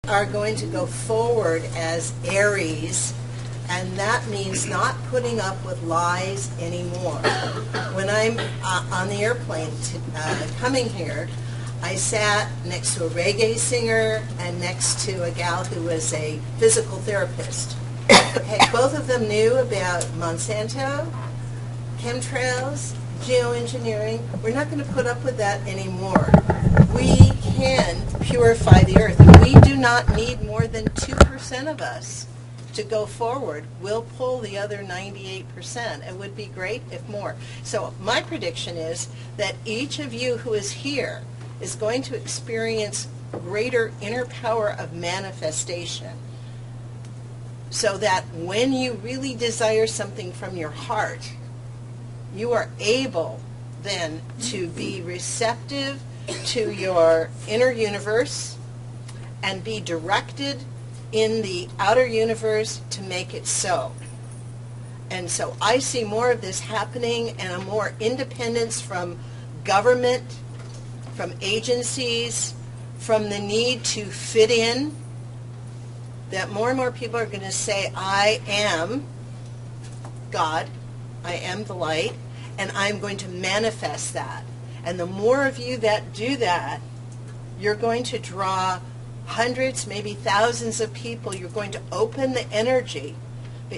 are going to go forward as Aries, and that means not putting up with lies anymore. When I'm on the airplane coming here, I sat next to a reggae singer and next to a gal who was a physical therapist. Okay, both of them knew about Monsanto, chemtrails, geoengineering. We're not going to put up with that anymore. We can purify the earth. We do not need more than 2% of us to go forward. We'll pull the other 98%. It would be great if more. So my prediction is that each of you who is here is going to experience greater inner power of manifestation, so that when you really desire something from your heart, you are able then to be receptive to your inner universe and be directed in the outer universe to make it so. And so I see more of this happening, and a more independence from government, from agencies, from the need to fit in, that more and more people are going to say, I am God, I am the light, and I'm going to manifest that. And the more of you that do that, you're going to draw hundreds, maybe thousands of people. You're going to open the energy.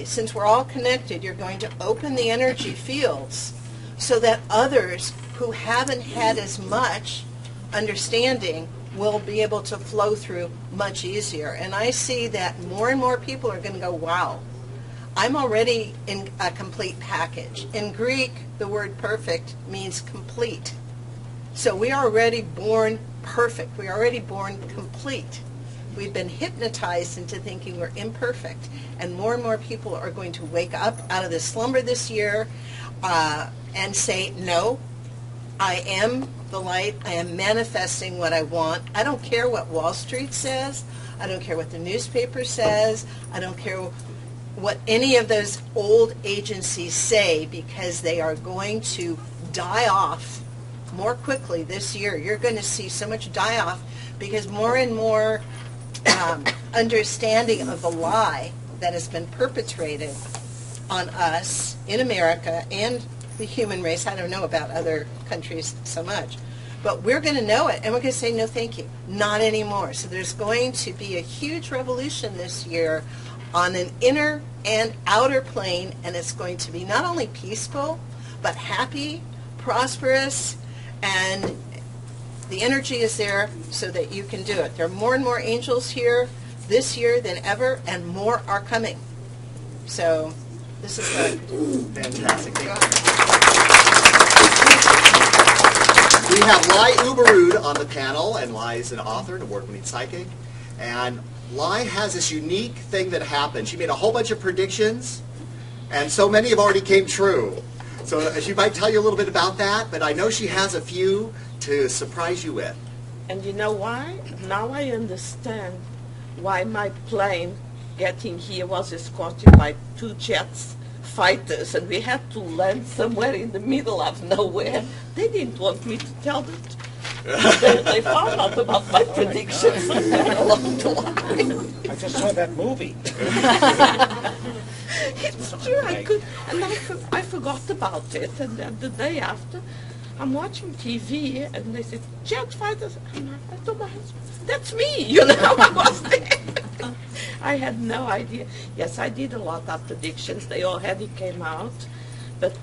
Since we're all connected, you're going to open the energy fields so that others who haven't had as much understanding will be able to flow through much easier. And I see that more and more people are going to go, wow, I'm already in a complete package. In Greek, the word perfect means complete. So we are already born perfect. We are already born complete. We've been hypnotized into thinking we're imperfect. And more people are going to wake up out of this slumber this year and say, no, I am the light. I am manifesting what I want. I don't care what Wall Street says. I don't care what the newspaper says. I don't care what any of those old agencies say, because they are going to die off more quickly this year. You're going to see so much die off because more and more understanding of the lie that has been perpetrated on us in America and the human race. I don't know about other countries so much, but we're going to know it, and we're going to say, no, thank you, not anymore. So there's going to be a huge revolution this year on an inner and outer plane, and it's going to be not only peaceful, but happy, prosperous, and the energy is there so that you can do it. There are more and more angels here this year than ever, and more are coming. So this is good. Fantastic. We have Lai Uberud on the panel, and Lai is an author and award-winning psychic. And Lai has this unique thing that happened. She made a whole bunch of predictions, and so many have already came true. So she might tell you a little bit about that, but I know she has a few to surprise you with. And you know why? Now I understand why my plane getting here was escorted by 2 jets fighters, and we had to land somewhere in the middle of nowhere. They didn't want me to tell them. They found out about my predictions along the line. I just saw that movie. It's true. I forgot about it, and then the day after, I'm watching TV, and they said, jet fighters. And I told my husband, that's me, you know, I was there. I had no idea. Yes, I did a lot of predictions. They already came out, but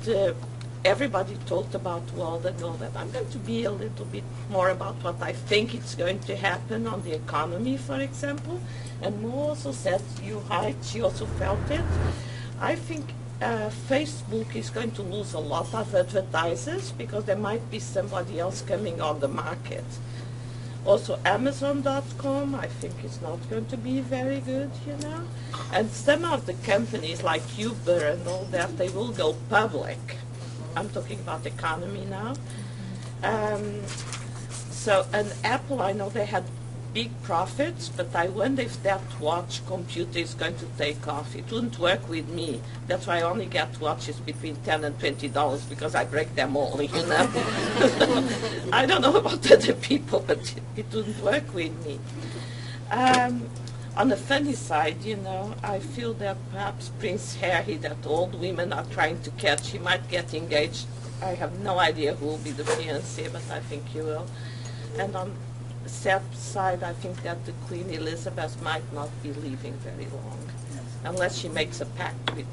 everybody talked about world and all that. I'm going to be a little bit more about what I think it's going to happen on the economy, for example. And Mo also said, you're right, she also felt it. I think Facebook is going to lose a lot of advertisers because there might be somebody else coming on the market. Also, Amazon.com, I think it's not going to be very good, you know. And some of the companies like Uber and all that, they will go public. I'm talking about economy now. And Apple, I know they had big profits, but I wonder if that watch computer is going to take off. It wouldn't work with me. That's why I only get watches between $10 and $20 because I break them all, you know. I don't know about other people, but it wouldn't work with me. On the funny side, you know, I feel that perhaps Prince Harry, that old women are trying to catch, he might get engaged. I have no idea who will be the fiancé, but I think he will. And on the sad side, I think that the Queen Elizabeth might not be living very long, unless she makes a pact with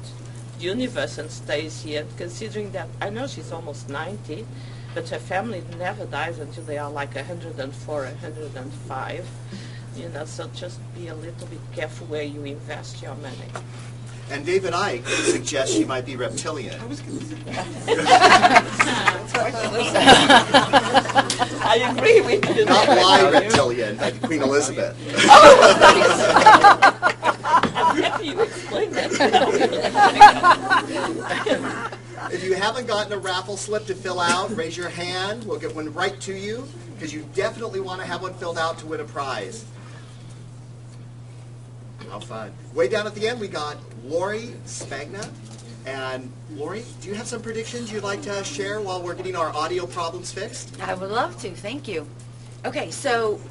the universe and stays here. Considering that, I know she's almost 90, but her family never dies until they are like 104, 105. You know, so just be a little bit careful where you invest your money. And David Icke suggests she might be reptilian. I agree with you. Not live reptilian, like Queen Elizabeth. I'm happy you explained that. If you haven't gotten a raffle slip to fill out, raise your hand. We'll get one right to you, because you definitely want to have one filled out to win a prize. How fun. Way down at the end, we got Lori Spagna. And Lori, do you have some predictions you'd like to share while we're getting our audio problems fixed? I would love to. Thank you. Okay, so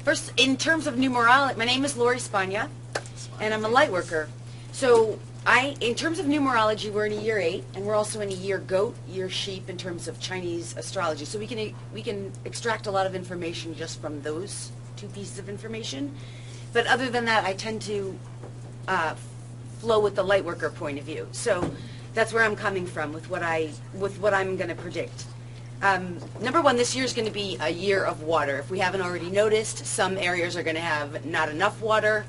first, in terms of numerology, my name is Lori Spagna, and I'm a light worker. So in terms of numerology, we're in a year 8, and we're also in a year goat, year sheep in terms of Chinese astrology. So we can extract a lot of information just from those 2 pieces of information. But other than that, I tend to flow with the light worker point of view. So that's where I'm coming from with what I'm going to predict. Number 1, this year is going to be a year of water. If we haven't already noticed, some areas are going to have not enough water.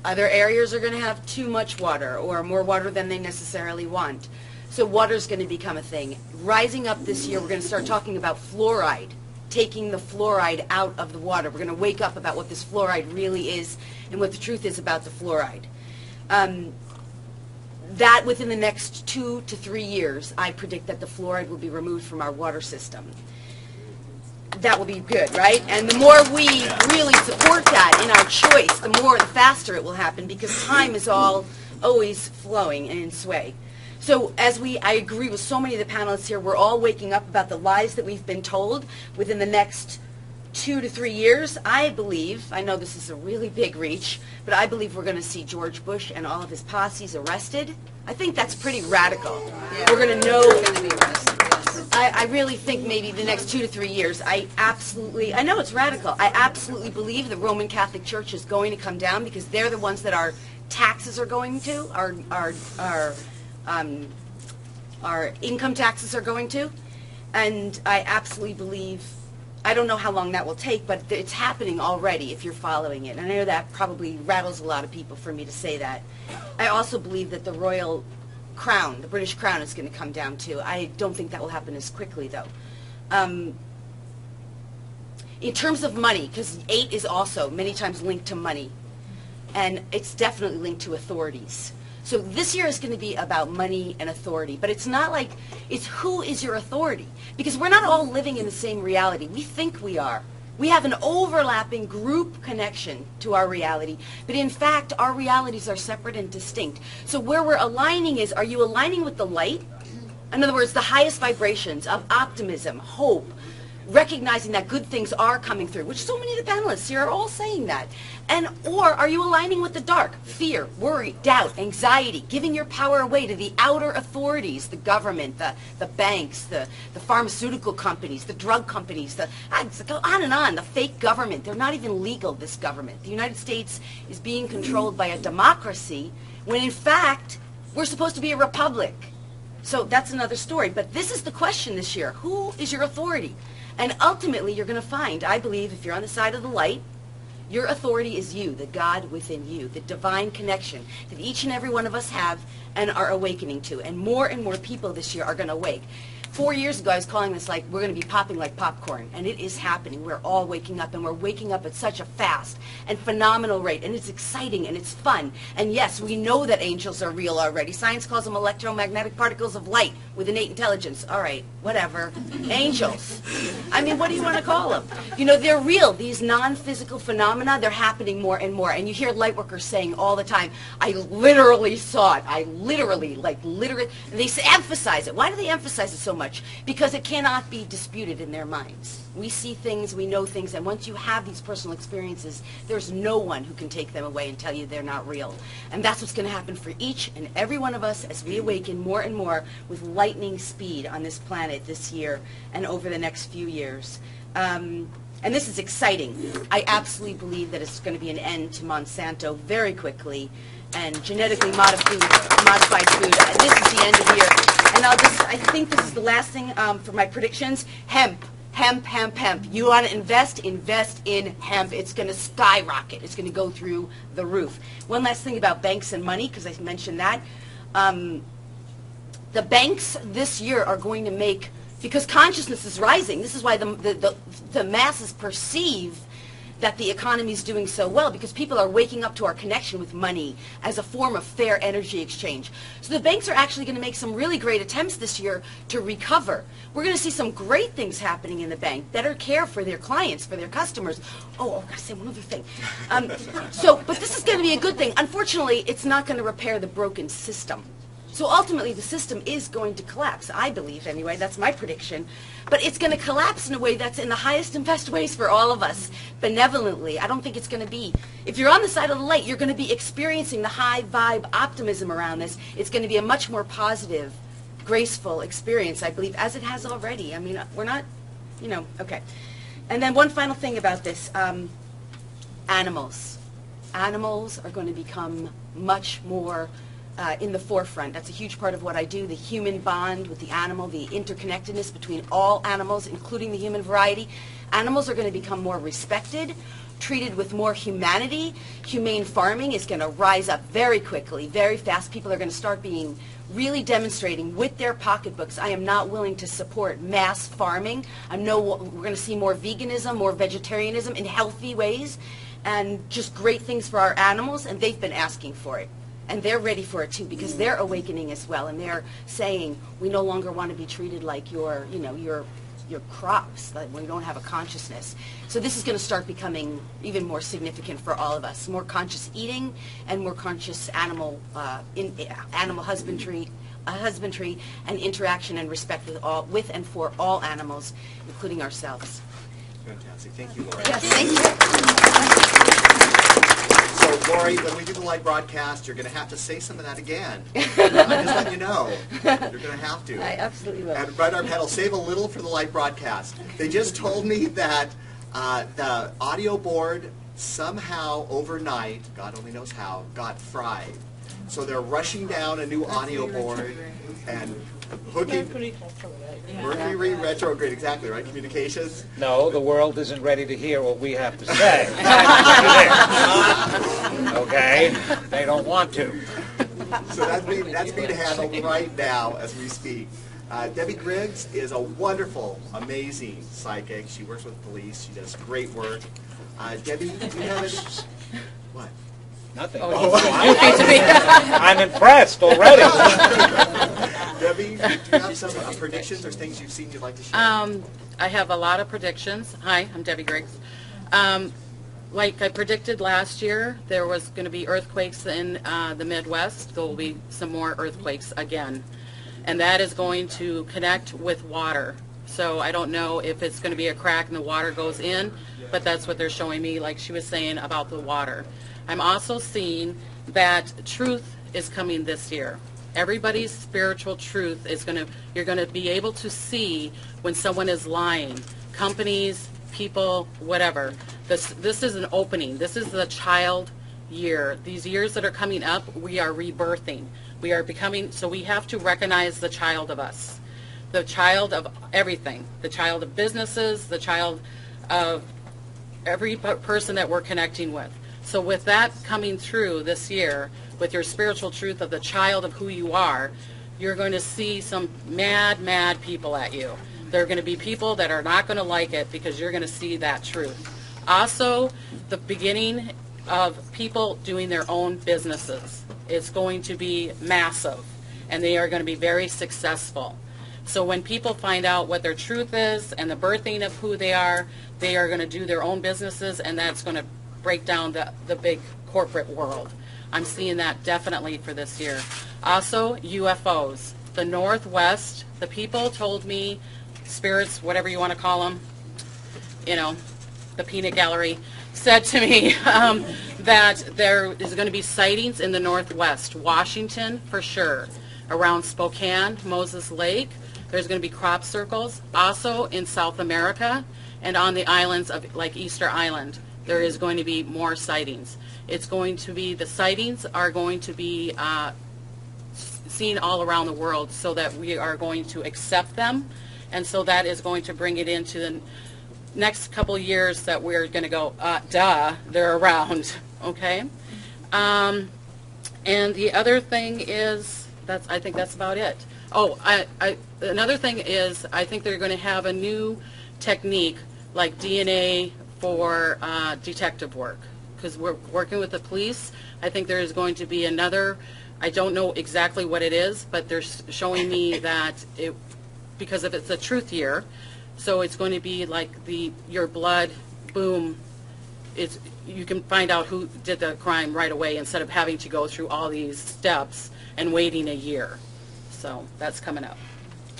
Other areas are going to have too much water, or more water than they necessarily want. So water is going to become a thing. Rising up this year, we're going to start talking about fluoride. Taking the fluoride out of the water. We're going to wake up about what this fluoride really is and what the truth is about the fluoride. That within the next 2 to 3 years, I predict that the fluoride will be removed from our water system. That will be good, right? And the more we really support that in our choice, the faster it will happen, because time is always flowing and in sway. So I agree with so many of the panelists here, we're all waking up about the lies that we've been told within the next 2 to 3 years. I believe, I know this is a really big reach, but I believe we're going to see George Bush and all of his posses arrested. I think that's pretty radical. Yeah. We're going to know. I really think maybe the next 2 to 3 years, I know it's radical. I absolutely believe the Roman Catholic Church is going to come down, because they're the ones that our taxes are going to, our income taxes are going to, and I absolutely believe, I don't know how long that will take, but it's happening already if you're following it. And I know that probably rattles a lot of people for me to say that. I also believe that the royal crown, the British crown, is going to come down too. I don't think that will happen as quickly though. In terms of money, because 8 is also many times linked to money, and it's definitely linked to authorities. So this year is going to be about money and authority, but it's not like, it's who is your authority? Because we're not all living in the same reality. We think we are. We have an overlapping group connection to our reality, but in fact, our realities are separate and distinct. So where we're aligning is, are you aligning with the light? In other words, the highest vibrations of optimism, hope, recognizing that good things are coming through, which so many of the panelists here are all saying that. Or are you aligning with the dark? Fear, worry, doubt, anxiety, giving your power away to the outer authorities, the government, the banks, the pharmaceutical companies, the drug companies, go on and on, the fake government. They're not even legal, this government. The United States is being controlled by a democracy when in fact we're supposed to be a republic. So that's another story. But this is the question this year. Who is your authority? And ultimately, you're going to find, I believe, if you're on the side of the light, your authority is you, the God within you, the divine connection that each and every one of us have and are awakening to. And more people this year are going to awake. 4 years ago, I was calling this like, we're going to be popping like popcorn. And it is happening. We're all waking up, and we're waking up at such a fast and phenomenal rate. And it's exciting, and it's fun. And yes, we know that angels are real already. Science calls them electromagnetic particles of light, with innate intelligence. All right, whatever. Angels. I mean, what do you want to call them? You know, they're real. These non-physical phenomena, they're happening more and more. And you hear light workers saying all the time, I literally saw it. I literally, they emphasize it. Why do they emphasize it so much? Because it cannot be disputed in their minds. We see things, we know things, and once you have these personal experiences, there's no one who can take them away and tell you they're not real. And that's what's going to happen for each and every one of us as we awaken more and more with lightning speed on this planet this year and over the next few years. And this is exciting. I absolutely believe that it's going to be an end to Monsanto very quickly and genetically modified food. This is the end of the year. And I think this is the last thing for my predictions. Hemp. Hemp, hemp, hemp. You want to invest in hemp. It's going to skyrocket. It's going to go through the roof. One last thing about banks and money, because I mentioned that. The banks this year are going to make, because consciousness is rising, this is why the masses perceive that the economy is doing so well, because people are waking up to our connection with money as a form of fair energy exchange. So the banks are actually going to make some really great attempts this year to recover. We're going to see some great things happening in the bank, better care for their clients, for their customers. Oh, I gotta say one other thing. But this is going to be a good thing. Unfortunately, it's not going to repair the broken system. So ultimately, the system is going to collapse, I believe, anyway. That's my prediction. But it's going to collapse in a way that's in the highest and best ways for all of us, benevolently. I don't think it's going to be. If you're on the side of the light, you're going to be experiencing the high vibe optimism around this. It's going to be a much more positive, graceful experience, I believe, as it has already. I mean, we're not, okay. And then one final thing about this. Animals. Animals are going to become much more in the forefront. That's a huge part of what I do, the human bond with the animal, the interconnectedness between all animals, including the human variety. Animals are going to become more respected, treated with more humanity. Humane farming is going to rise up very quickly, very fast. People are going to start being really demonstrating with their pocketbooks, I am not willing to support mass farming. We're going to see more veganism, more vegetarianism in healthy ways, and just great things for our animals, and they've been asking for it. And they're ready for it too, because they're awakening as well, and they're saying we no longer want to be treated like your crops, that we don't have a consciousness. So this is going to start becoming even more significant for all of us. More conscious eating and more conscious animal husbandry and interaction and respect with and for all animals, including ourselves. Fantastic. Thank you, Lori. Yes, thank you. So, Lori, when we do the live broadcast, you're going to have to say some of that again. I'm just letting you know. You're going to have to. I absolutely will. And right, our panel, save a little for the live broadcast. They just told me that the audio board somehow overnight, God only knows how, got fried. So they're rushing down a new audio board and hooking. Mercury retrograde, exactly, right? Communications? No, the world isn't ready to hear what we have to say. Okay? They don't want to. So that's being handled right now as we speak. Debbie Griggs is a wonderful, amazing psychic. She works with police. She does great work. Debbie, do you have any? What? Nothing. Oh, I'm impressed already. Debbie, do you have some predictions or things you've seen you'd like to share? I have a lot of predictions. Hi, I'm Debbie Griggs. Like I predicted last year, there was going to be earthquakes in the Midwest. There will be some more earthquakes again. And that is going to connect with water. So I don't know if it's going to be a crack and the water goes in, but that's what they're showing me, like she was saying about the water. I'm also seeing that truth is coming this year. Everybody's spiritual truth is you're going to be able to see when someone is lying. Companies, people, whatever. This is an opening. This is the child year. These years that are coming up, we are rebirthing. We are becoming, so we have to recognize the child of us. The child of everything. The child of businesses, the child of every person that we're connecting with. So with that coming through this year, with your spiritual truth of the child of who you are, you're going to see some mad, mad people at you. There are going to be people that are not going to like it because you're going to see that truth. Also, the beginning of people doing their own businesses. It's going to be massive, and they are going to be very successful. So when people find out what their truth is and the birthing of who they are going to do their own businesses, and that's going to break down the big corporate world. I'm seeing that definitely for this year. Also, UFOs. The Northwest, the people told me, spirits, whatever you want to call them, you know, the peanut gallery, said to me that there is going to be sightings in the Northwest. Washington, for sure. Around Spokane, Moses Lake, there's going to be crop circles. Also in South America and on the islands of like Easter Island, there is going to be more sightings. It's going to be, the sightings are going to be seen all around the world, so that we are going to accept them, and so that is going to bring it into the next couple of years that we're going to go, duh, they're around, okay? And the other thing is, I think that's about it. Oh, another thing is, I think they're going to have a new technique like DNA for detective work, because we're working with the police. I think there is going to be another, I don't know exactly what it is, but they're showing me that because if it's a truth year, so it's going to be like your blood, boom, you can find out who did the crime right away instead of having to go through all these steps and waiting a year. So that's coming up.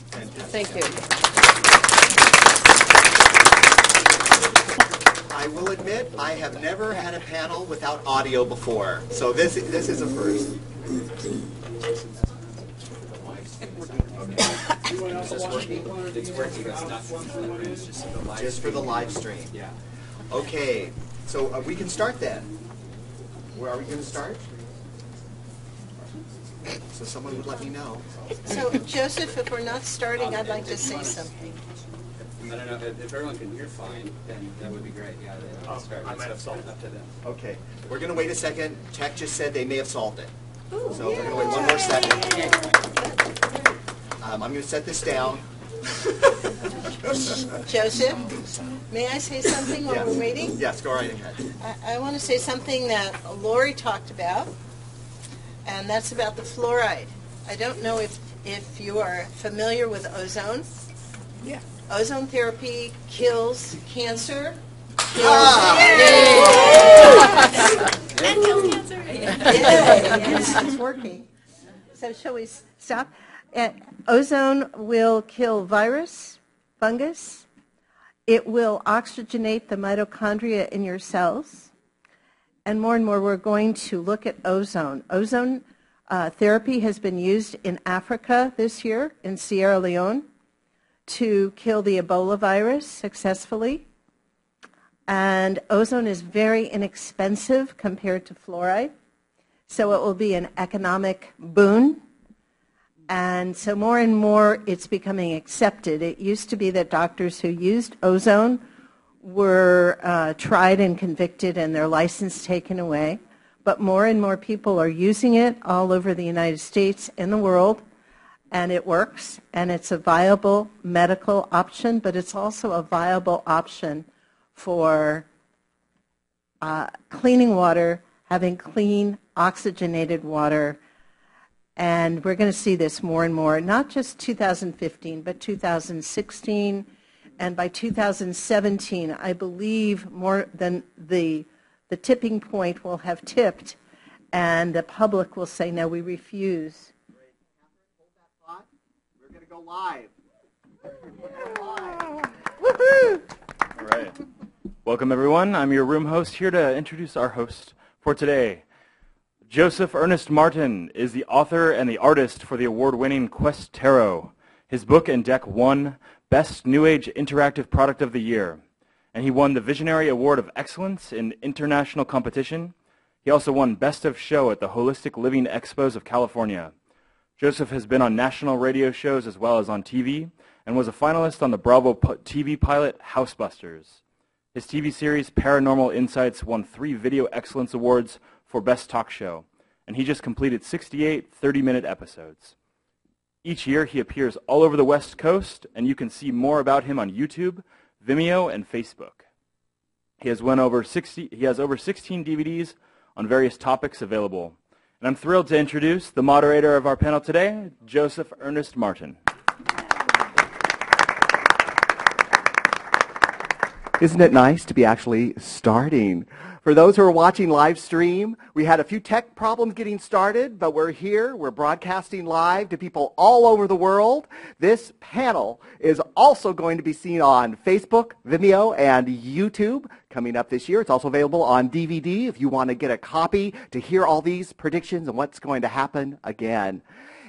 Thank you. I will admit, I have never had a panel without audio before, so this is a first. It's working. It's not just for the live stream. Yeah. Okay, so we can start then. Where are we going to start? So someone would let me know. So, Joseph, if we're not starting, I'd like to say something. I don't know, if everyone can hear fine, then that would be great. Yeah, I'll start. I might have solved up to them. Okay, we're going to wait a second. Tech just said they may have solved it. Ooh, so we're going to wait one more second. I'm going to set this down. Joseph, may I say something while we're waiting? Yes, go right ahead. I want to say something that Lori talked about, and that's about the fluoride. I don't know if you are familiar with ozone. Yeah. Ozone therapy kills cancer. And kills cancer. It's working. So shall we stop? Ozone will kill virus, fungus. It will oxygenate the mitochondria in your cells. And more we're going to look at ozone. Ozone therapy has been used in Africa this year, in Sierra Leone, to kill the Ebola virus successfully. And ozone is very inexpensive compared to fluoride. So it will be an economic boon. And so more and more it's becoming accepted. It used to be that doctors who used ozone were tried and convicted and their license taken away. But more and more people are using it all over the United States and the world. And it works. And it's a viable medical option, but it's also a viable option for cleaning water, having clean, oxygenated water. And we're going to see this more and more, not just 2015, but 2016. And by 2017, I believe more than the tipping point will have tipped, and the public will say, no, we refuse. Hold that thought. We're going to go live. Woohoo! All right. Welcome, everyone. I'm your room host, here to introduce our host for today. Joseph Ernest Martin is the author and the artist for the award-winning Quest Tarot. His book and deck won Best New Age Interactive Product of the Year, and he won the Visionary Award of Excellence in International Competition. He also won Best of Show at the Holistic Living Expos of California. Joseph has been on national radio shows as well as on TV, and was a finalist on the Bravo TV pilot Housebusters. His TV series Paranormal Insights won 3 Video Excellence Awards for Best Talk Show, and he just completed 68 30-minute episodes. Each year he appears all over the West Coast, and you can see more about him on YouTube, Vimeo, and Facebook. He has over 16 DVDs on various topics available. And I'm thrilled to introduce the moderator of our panel today, Joseph Ernest Martin. Isn't it nice to be actually starting? For those who are watching live stream, we had a few tech problems getting started, but we're here. We're broadcasting live to people all over the world. This panel is also going to be seen on Facebook, Vimeo, and YouTube coming up this year. It's also available on DVD if you want to get a copy to hear all these predictions and what's going to happen again.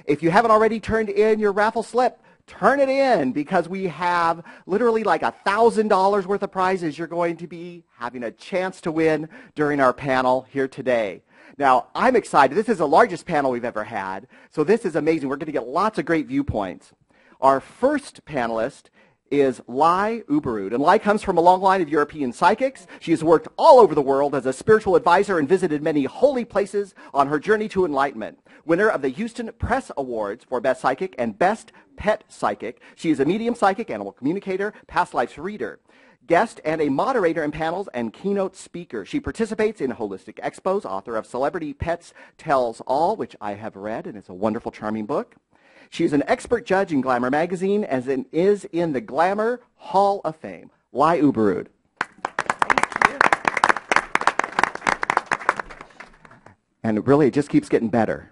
If you haven't already turned in your raffle slip, turn it in, because we have literally like $1,000 worth of prizes you're going to be having a chance to win during our panel here today. Now, I'm excited. This is the largest panel we've ever had, so this is amazing. We're going to get lots of great viewpoints. Our first panelist is Lori Spagna. And Lori comes from a long line of European psychics. She has worked all over the world as a spiritual advisor and visited many holy places on her journey to enlightenment. Winner of the Houston Press Awards for Best Psychic and Best Pet Psychic. She is a medium psychic, animal communicator, past lives reader, guest and a moderator in panels and keynote speaker. She participates in holistic expos, author of Celebrity Pets Tells All, which I have read, and it's a wonderful, charming book. She's an expert judge in Glamour magazine, as in is in the Glamour Hall of Fame. Lori Spagna. And really, it just keeps getting better.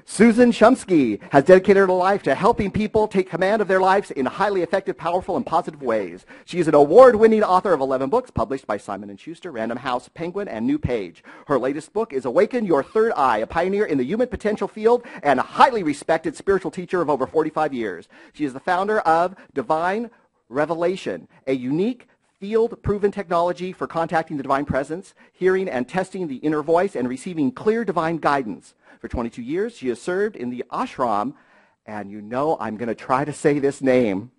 Susan Shumsky has dedicated her life to helping people take command of their lives in highly effective, powerful, and positive ways. She is an award-winning author of 11 books published by Simon & Schuster, Random House, Penguin, and New Page. Her latest book is Awaken Your Third Eye, a pioneer in the human potential field and a highly respected spiritual teacher of over 45 years. She is the founder of Divine Revelation, a unique field-proven technology for contacting the divine presence, hearing and testing the inner voice, and receiving clear divine guidance. For 22 years, she has served in the ashram, and you know I'm going to try to say this name.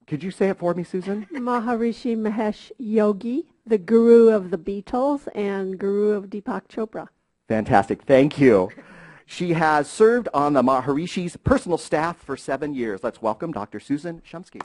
Could you say it for me, Susan? Maharishi Mahesh Yogi, the guru of the Beatles and guru of Deepak Chopra. Fantastic. Thank you. She has served on the Maharishi's personal staff for 7 years. Let's welcome Dr. Susan Shumsky.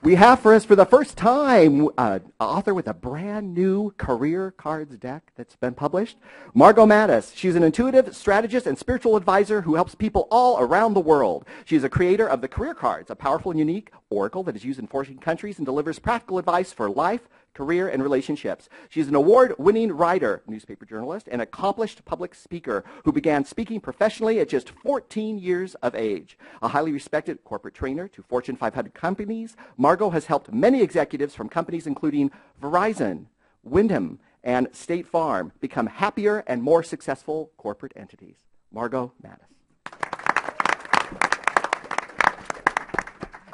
We have for us for the first time an author with a brand new career cards deck that's been published, Margot Mattis. She's an intuitive strategist and spiritual advisor who helps people all around the world. She's a creator of the Career Cards, a powerful and unique oracle that is used in 14 countries and delivers practical advice for life, career, and relationships. She's an award-winning writer, newspaper journalist, and accomplished public speaker who began speaking professionally at just 14 years of age. A highly respected corporate trainer to Fortune 500 companies, Margot has helped many executives from companies including Verizon, Wyndham, and State Farm become happier and more successful corporate entities. Margot Mattis.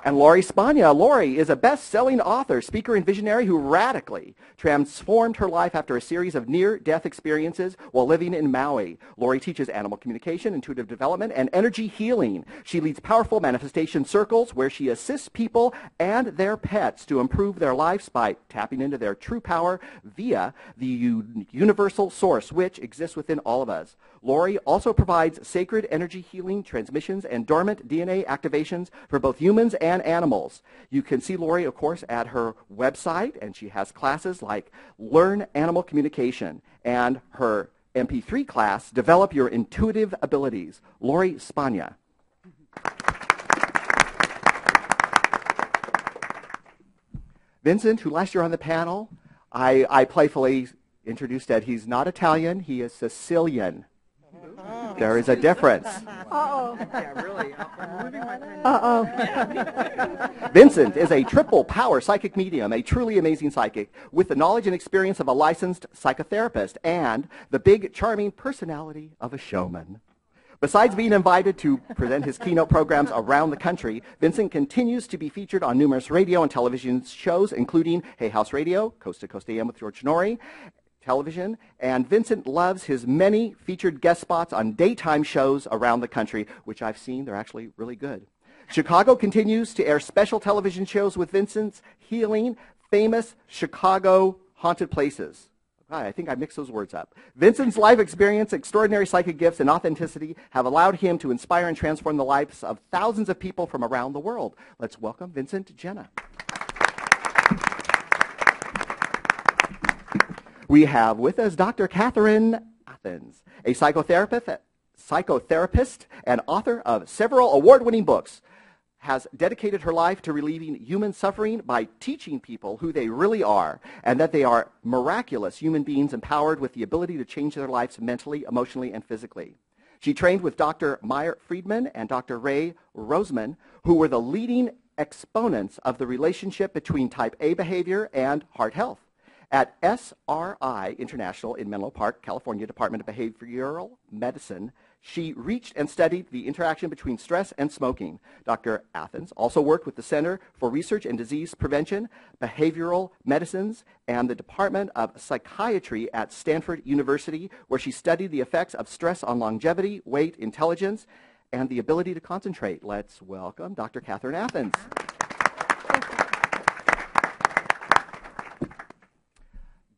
And Lori Spagna. Lori is a best-selling author, speaker, and visionary who radically transformed her life after a series of near-death experiences while living in Maui. Lori teaches animal communication, intuitive development, and energy healing. She leads powerful manifestation circles where she assists people and their pets to improve their lives by tapping into their true power via the universal source which exists within all of us. Lori also provides sacred energy healing transmissions and dormant DNA activations for both humans and animals. You can see Lori, of course, at her website, and she has classes like Learn Animal Communication and her MP3 class, Develop Your Intuitive Abilities. Lori Spagna. Vincent, who last year on the panel, I playfully introduced that he's not Italian, he is Sicilian. There is a difference. Uh-oh. Yeah, really. Uh-oh. Vincent is a triple power psychic medium, a truly amazing psychic with the knowledge and experience of a licensed psychotherapist and the big, charming personality of a showman. Besides being invited to present his keynote programs around the country, Vincent continues to be featured on numerous radio and television shows, including Hay House Radio, Coast to Coast AM with George Norrie, television, and Vincent loves his many featured guest spots on daytime shows around the country, which I've seen. They're actually really good. Chicago continues to air special television shows with Vincent's healing famous Chicago haunted places. I think I mixed those words up. Vincent's life experience, extraordinary psychic gifts, and authenticity have allowed him to inspire and transform the lives of thousands of people from around the world. Let's welcome Vincent Jenna. We have with us Dr. Catherine Athens, a psychotherapist and author of several award-winning books. has dedicated her life to relieving human suffering by teaching people who they really are and that they are miraculous human beings empowered with the ability to change their lives mentally, emotionally, and physically. She trained with Dr. Meyer Friedman and Dr. Ray Roseman, who were the leading exponents of the relationship between type A behavior and heart health. At SRI International in Menlo Park, California Department of Behavioral Medicine, she reached and studied the interaction between stress and smoking. Dr. Athens also worked with the Center for Research and Disease Prevention, Behavioral Medicines, and the Department of Psychiatry at Stanford University, where she studied the effects of stress on longevity, weight, intelligence, and the ability to concentrate. Let's welcome Dr. Catherine Athens.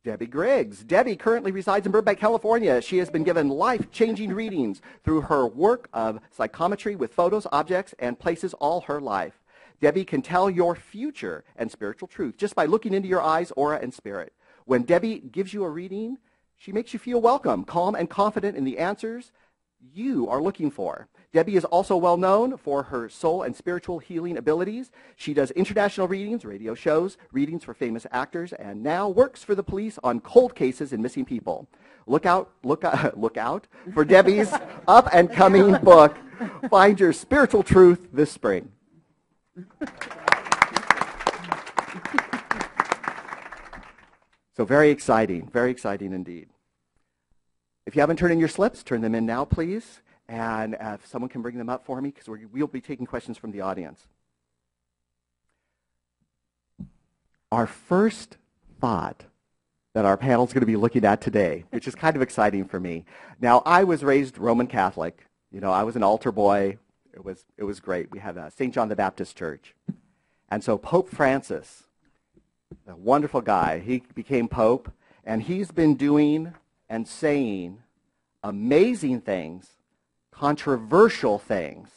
Debbie Griggs. Debbie currently resides in Burbank, California. She has been given life-changing readings through her work of psychometry with photos, objects, and places all her life. Debbie can tell your future and spiritual truth just by looking into your eyes, aura, and spirit. When Debbie gives you a reading, she makes you feel welcome, calm, and confident in the answers you are looking for. Debbie is also well known for her soul and spiritual healing abilities. She does international readings, radio shows, readings for famous actors, and now works for the police on cold cases and missing people. Look out for Debbie's up-and-coming book, Find Your Spiritual Truth, this spring. So very exciting indeed. If you haven't turned in your slips, turn them in now, please. And if someone can bring them up for me, because we'll be taking questions from the audience. Our first thought that our panel is going to be looking at today, which is kind of exciting for me. Now, I was raised Roman Catholic. You know, I was an altar boy. It was great. We have St. John the Baptist Church. And so Pope Francis, a wonderful guy, he became Pope, and he's been doing and saying amazing things, controversial things,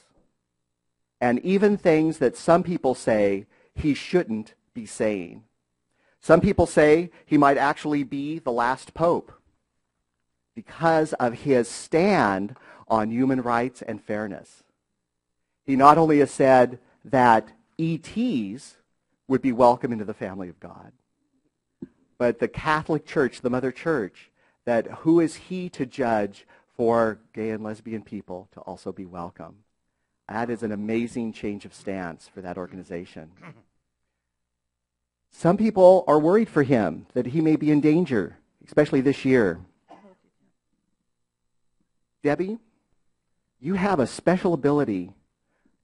and even things that some people say he shouldn't be saying. Some people say he might actually be the last pope because of his stand on human rights and fairness. He not only has said that ETs would be welcome into the family of God, but the Catholic Church, the Mother Church, that who is he to judge for gay and lesbian people to also be welcome. That is an amazing change of stance for that organization. Some people are worried for him that he may be in danger, especially this year. Debbie, you have a special ability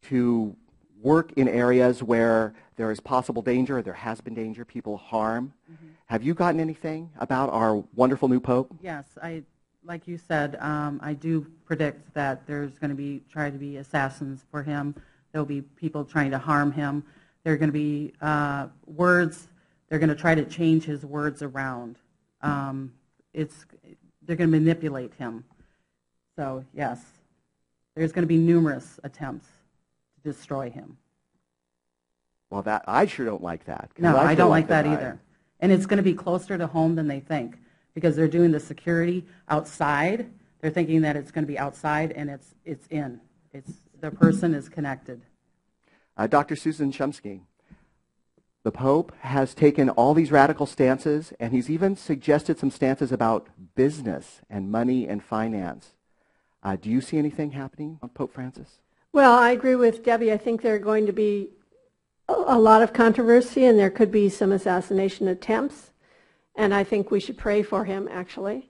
to work in areas where there is possible danger, there has been danger, people harm. Mm-hmm. Have you gotten anything about our wonderful new Pope? Yes, like you said, I do predict that there's going to try to be assassins for him. There'll be people trying to harm him. There are going to be words. They're going to try to change his words around. They're going to manipulate him. So yes, there's going to be numerous attempts to destroy him. Well, I sure don't like that. No, I don't like that either. And it's going to be closer to home than they think, because they're doing the security outside. They're thinking that it's going to be outside, and it's in. The person is connected. Dr. Susan Chomsky, the Pope has taken all these radical stances, and he's even suggested some stances about business and money and finance. Do you see anything happening on Pope Francis? Well, I agree with Debbie. I think there are going to be a lot of controversy, and there could be some assassination attempts. And I think we should pray for him, actually,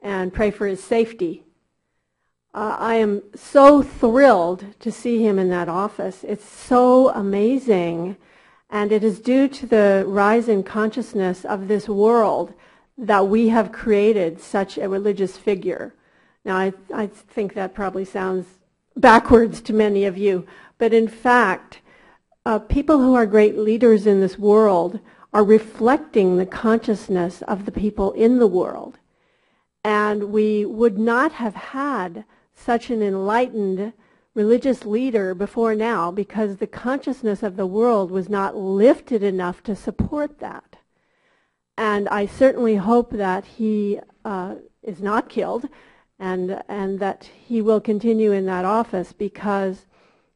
and pray for his safety. I am so thrilled to see him in that office. It's so amazing. And it is due to the rise in consciousness of this world that we have created such a religious figure. Now, I think that probably sounds backwards to many of you, but in fact, people who are great leaders in this world are reflecting the consciousness of the people in the world. And we would not have had such an enlightened religious leader before now because the consciousness of the world was not lifted enough to support that. And I certainly hope that he is not killed and that he will continue in that office because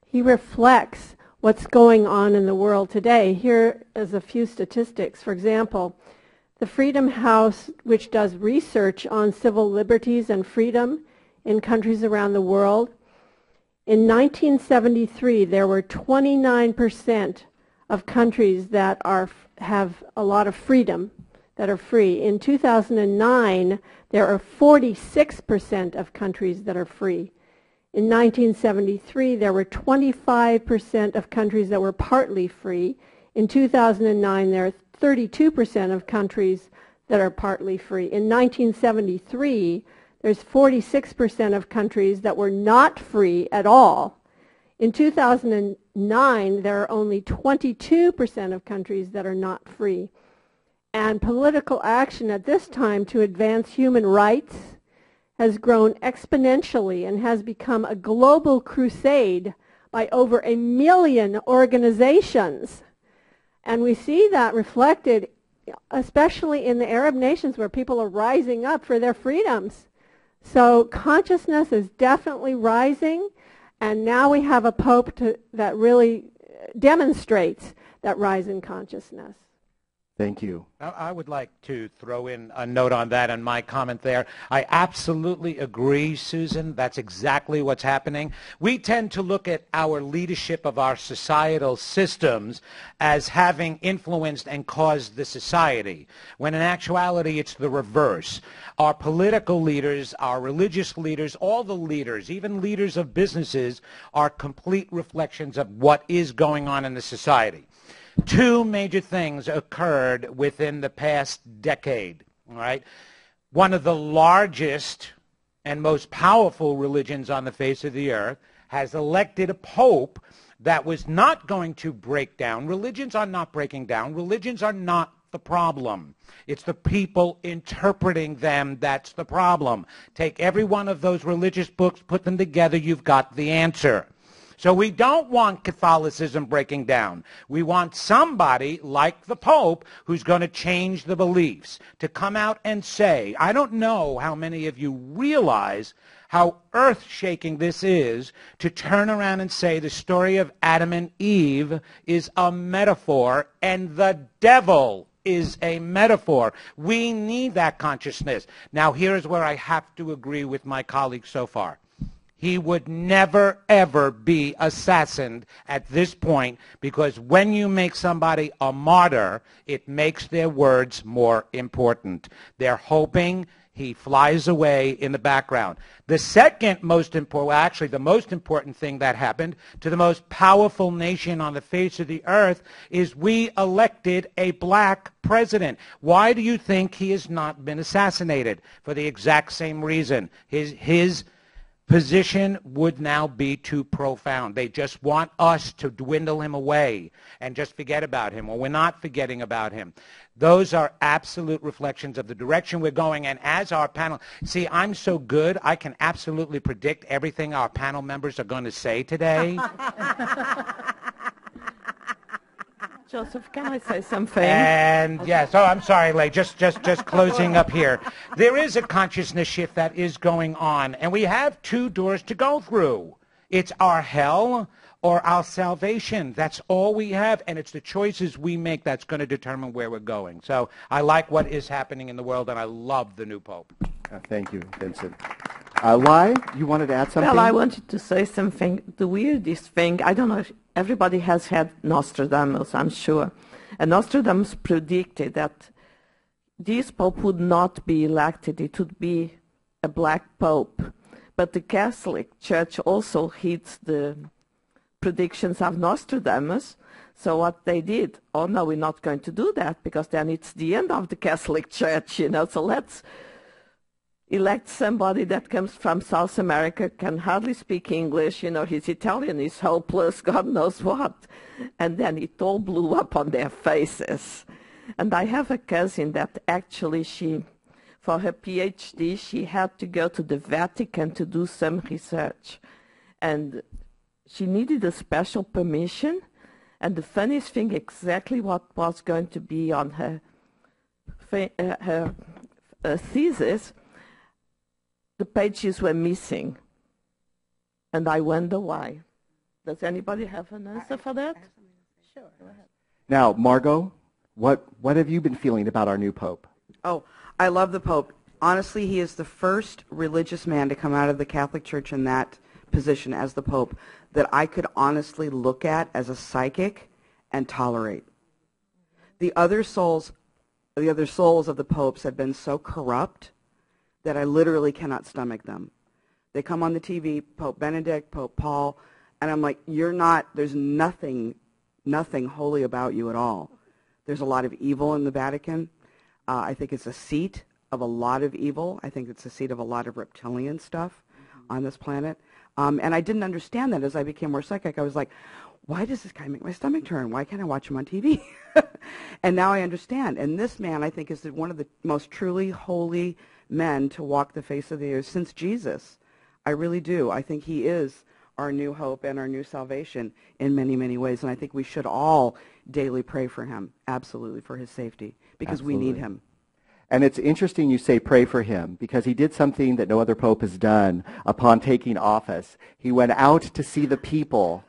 he reflects what's going on in the world today. Here is a few statistics. For example, the Freedom House, which does research on civil liberties and freedom in countries around the world, in 1973 there were 29% of countries that have a lot of freedom, that are free. In 2009, there are 46% of countries that are free. In 1973, there were 25% of countries that were partly free. In 2009, there are 32% of countries that are partly free. In 1973, there's 46% of countries that were not free at all. In 2009, there are only 22% of countries that are not free. And political action at this time to advance human rights has grown exponentially and has become a global crusade by over 1 million organizations. And we see that reflected especially in the Arab nations where people are rising up for their freedoms. So consciousness is definitely rising, and now we have a Pope that really demonstrates that rise in consciousness. Thank you. I would like to throw in a note on that and my comment there. I absolutely agree, Susan. That's exactly what's happening. We tend to look at our leadership of our societal systems as having influenced and caused the society, when in actuality it's the reverse. Our political leaders, our religious leaders, all the leaders, even leaders of businesses, are complete reflections of what is going on in the society. Two major things occurred within the past decade, all right? One of the largest and most powerful religions on the face of the earth has elected a pope that was not going to break down. Religions are not breaking down. Religions are not the problem. It's the people interpreting them that's the problem. Take every one of those religious books, put them together, you've got the answer. So we don't want Catholicism breaking down. We want somebody like the Pope who's going to change the beliefs, to come out and say, I don't know how many of you realize how earth-shaking this is, to turn around and say the story of Adam and Eve is a metaphor and the devil is a metaphor. We need that consciousness. Now here's where I have to agree with my colleagues so far. He would never, ever be assassinated at this point, because when you make somebody a martyr, it makes their words more important. They're hoping he flies away in the background. The second most important, well, actually the most important thing that happened to the most powerful nation on the face of the earth is we elected a black president. Why do you think he has not been assassinated? For the exact same reason. His position would now be too profound. They just want us to dwindle him away and just forget about him. Well, we're not forgetting about him. Those are absolute reflections of the direction we're going. And as our panel, see, I'm so good, I can absolutely predict everything our panel members are going to say today. Joseph, can I say something? And yes, oh, I'm sorry, Leigh, just closing up here. There is a consciousness shift that is going on, and we have two doors to go through. It's our hell or our salvation. That's all we have, and it's the choices we make that's going to determine where we're going. So I like what is happening in the world, and I love the new Pope. Thank you, Vincent. Lai, you wanted to add something? Well, I wanted to say something. The weirdest thing, I don't know if everybody has had Nostradamus, I'm sure. And Nostradamus predicted that this Pope would not be elected. It would be a black Pope. But the Catholic Church also hits the predictions of Nostradamus. So what they did, oh no, we're not going to do that, because then it's the end of the Catholic Church, you know. So let's elect somebody that comes from South America, can hardly speak English, you know, his Italian is hopeless, God knows what. And then it all blew up on their faces. And I have a cousin that actually for her PhD, she had to go to the Vatican to do some research. And she needed a special permission. And the funniest thing, exactly what was going to be on her thesis, the pages were missing. And I wonder why. Does anybody have an answer for that? Sure. Go ahead. Now, Margot, what have you been feeling about our new Pope? Oh, I love the Pope. Honestly, he is the first religious man to come out of the Catholic Church in that position as the Pope that I could honestly look at as a psychic and tolerate. The other souls of the popes have been so corrupt that I literally cannot stomach them. They come on the TV, Pope Benedict, Pope Paul, and I'm like, there's nothing holy about you at all. There's a lot of evil in the Vatican. I think it's a seat of a lot of evil. I think it's a seat of a lot of reptilian stuff on this planet. And I didn't understand that as I became more psychic. I was like, why does this guy make my stomach turn? Why can't I watch him on TV? And now I understand. And this man, I think, is one of the most truly holy men to walk the face of the earth since Jesus. I really do. I think he is our new hope and our new salvation in many, many ways. And I think we should all daily pray for him, absolutely, for his safety, because we need him. And it's interesting you say pray for him, because he did something that no other pope has done upon taking office. He went out to see the people,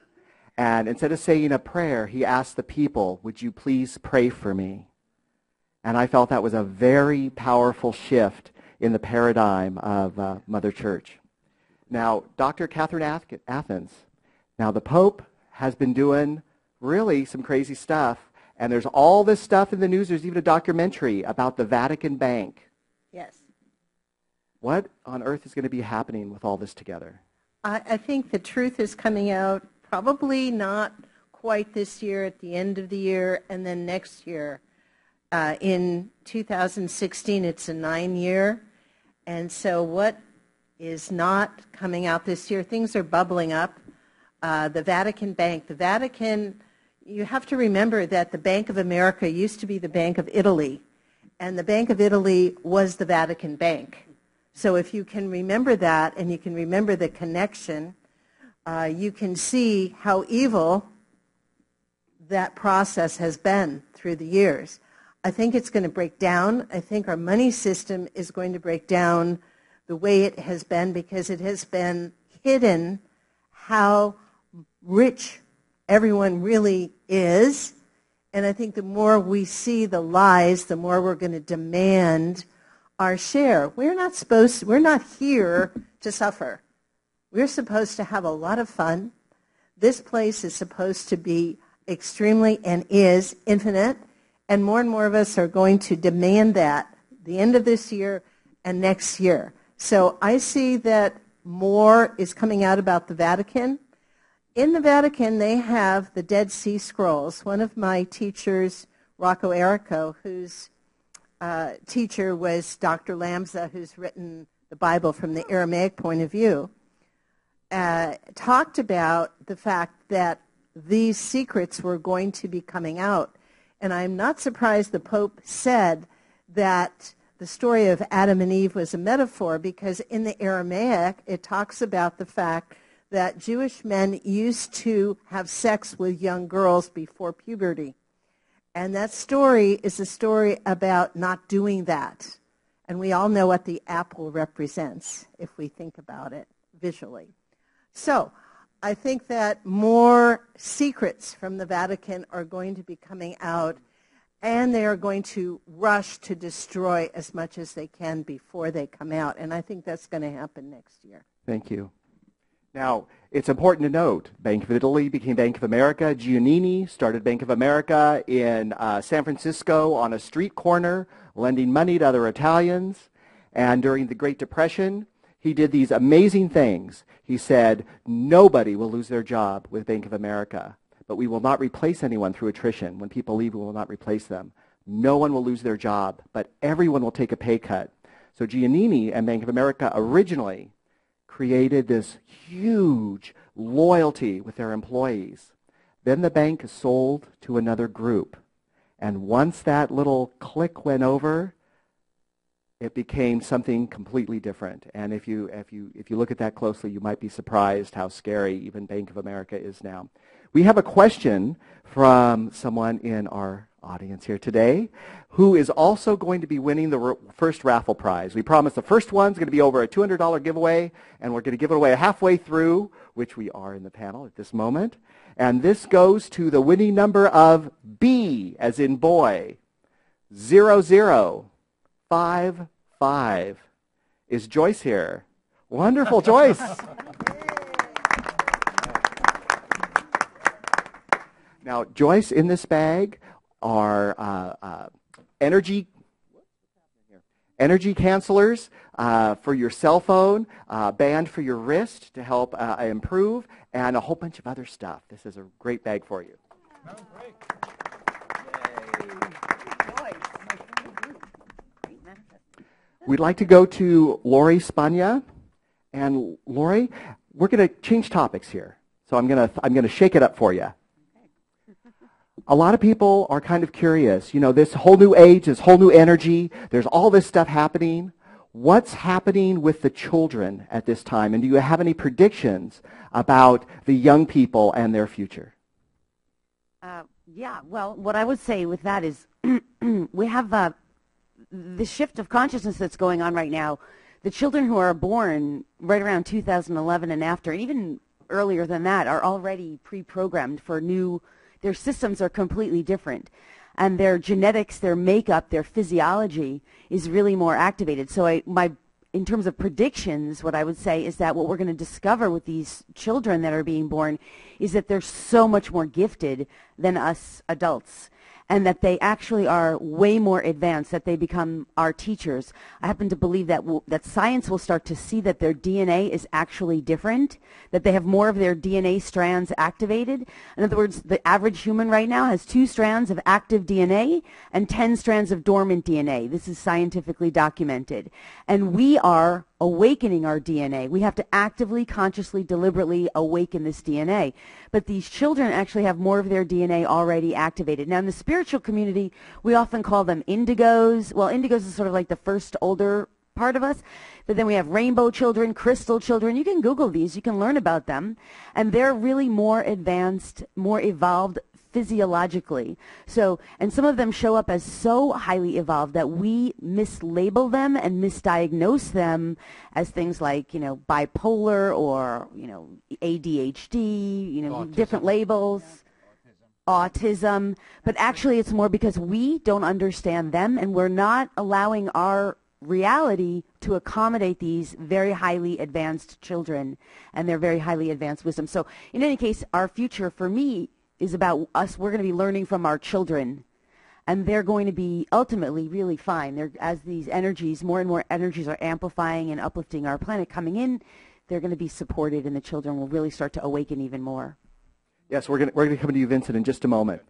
and instead of saying a prayer, he asked the people, would you please pray for me? And I felt that was a very powerful shift in the paradigm of Mother Church. Now, Dr. Catherine Athens, now the Pope has been doing really some crazy stuff. And there's all this stuff in the news. There's even a documentary about the Vatican Bank. Yes. What on earth is going to be happening with all this together? I think the truth is coming out probably not quite this year, at the end of the year, and then next year. In 2016, it's a 9-year. And so what is not coming out this year, things are bubbling up. The Vatican Bank, the Vatican... You have to remember that the Bank of America used to be the Bank of Italy, and the Bank of Italy was the Vatican Bank. So if you can remember that, and you can remember the connection, you can see how evil that process has been through the years. I think it's going to break down. I think our money system is going to break down the way it has been, because it has been hidden how rich everyone really is. And I think the more we see the lies, the more we're going to demand our share. We're not here to suffer. We're supposed to have a lot of fun. This place is supposed to be extremely and is infinite. And more of us are going to demand that the end of this year and next year. So I see that more is coming out about the Vatican. In the Vatican, they have the Dead Sea Scrolls. One of my teachers, Rocco Errico, whose teacher was Dr. Lamza, who's written the Bible from the Aramaic point of view, talked about the fact that these secrets were going to be coming out. And I'm not surprised the Pope said that the story of Adam and Eve was a metaphor, because in the Aramaic, it talks about the fact that Jewish men used to have sex with young girls before puberty. And that story is a story about not doing that. And we all know what the apple represents if we think about it visually. So I think that more secrets from the Vatican are going to be coming out, and they are going to rush to destroy as much as they can before they come out. And I think that's going to happen next year. Thank you. Now, it's important to note, Bank of Italy became Bank of America. Giannini started Bank of America in San Francisco on a street corner, lending money to other Italians. And during the Great Depression, he did these amazing things. He said, nobody will lose their job with Bank of America, but we will not replace anyone through attrition. When people leave, we will not replace them. No one will lose their job, but everyone will take a pay cut. So Giannini and Bank of America originally created this huge loyalty with their employees. Then the bank sold to another group. And once that little click went over, it became something completely different. And if you look at that closely, you might be surprised how scary even Bank of America is now. We have a question from someone in our audience here today who is also going to be winning the first raffle prize. We promised the first one's going to be over a $200 giveaway, and we're going to give it away halfway through, which we are in the panel at this moment. And this goes to the winning number of B, as in boy, 0055. Is Joyce here? Wonderful, Joyce. Now, Joyce, in this bag are energy cancelers for your cell phone, band for your wrist to help improve, and a whole bunch of other stuff. This is a great bag for you. Oh, great. We'd like to go to Lori Spagna. And Lori, we're going to change topics here. So I'm going to shake it up for you. A lot of people are kind of curious. You know, this whole new age, this whole new energy, there's all this stuff happening. What's happening with the children at this time? And do you have any predictions about the young people and their future? Yeah, well, what I would say with that is we have the shift of consciousness that's going on right now. The children who are born right around 2011 and after, and even earlier than that, are already pre-programmed for new. Their systems are completely different, and their genetics, their makeup, their physiology is really more activated. So in terms of predictions, what I would say is that what we're going to discover with these children that are being born is that they're so much more gifted than us adults, and that they actually are way more advanced, that they become our teachers. I happen to believe that that science will start to see that their DNA is actually different, that they have more of their DNA strands activated. In other words, the average human right now has 2 strands of active DNA and 10 strands of dormant DNA. This is scientifically documented. And we are awakening our DNA. We have to actively, consciously, deliberately awaken this DNA. But these children actually have more of their DNA already activated. Now, in the spiritual community, we often call them indigos. Well, indigos is sort of like the first older part of us. But then we have rainbow children, crystal children. You can Google these. You can learn about them. And they're really more advanced, more evolved physiologically. So, and some of them show up as so highly evolved that we mislabel them and misdiagnose them as things like, you know, bipolar or, you know, ADHD, you know, autism. Different labels. Autism. But actually it's more because we don't understand them, and we're not allowing our reality to accommodate these very highly advanced children and their very highly advanced wisdom. So in any case, our future for me is about us. We're going to be learning from our children, and they're going to be ultimately really fine. They're, as these energies, more and more energies are amplifying and uplifting our planet coming in, they're going to be supported, and the children will really start to awaken even more. Yes, we're going to come to you, Vincent, in just a moment.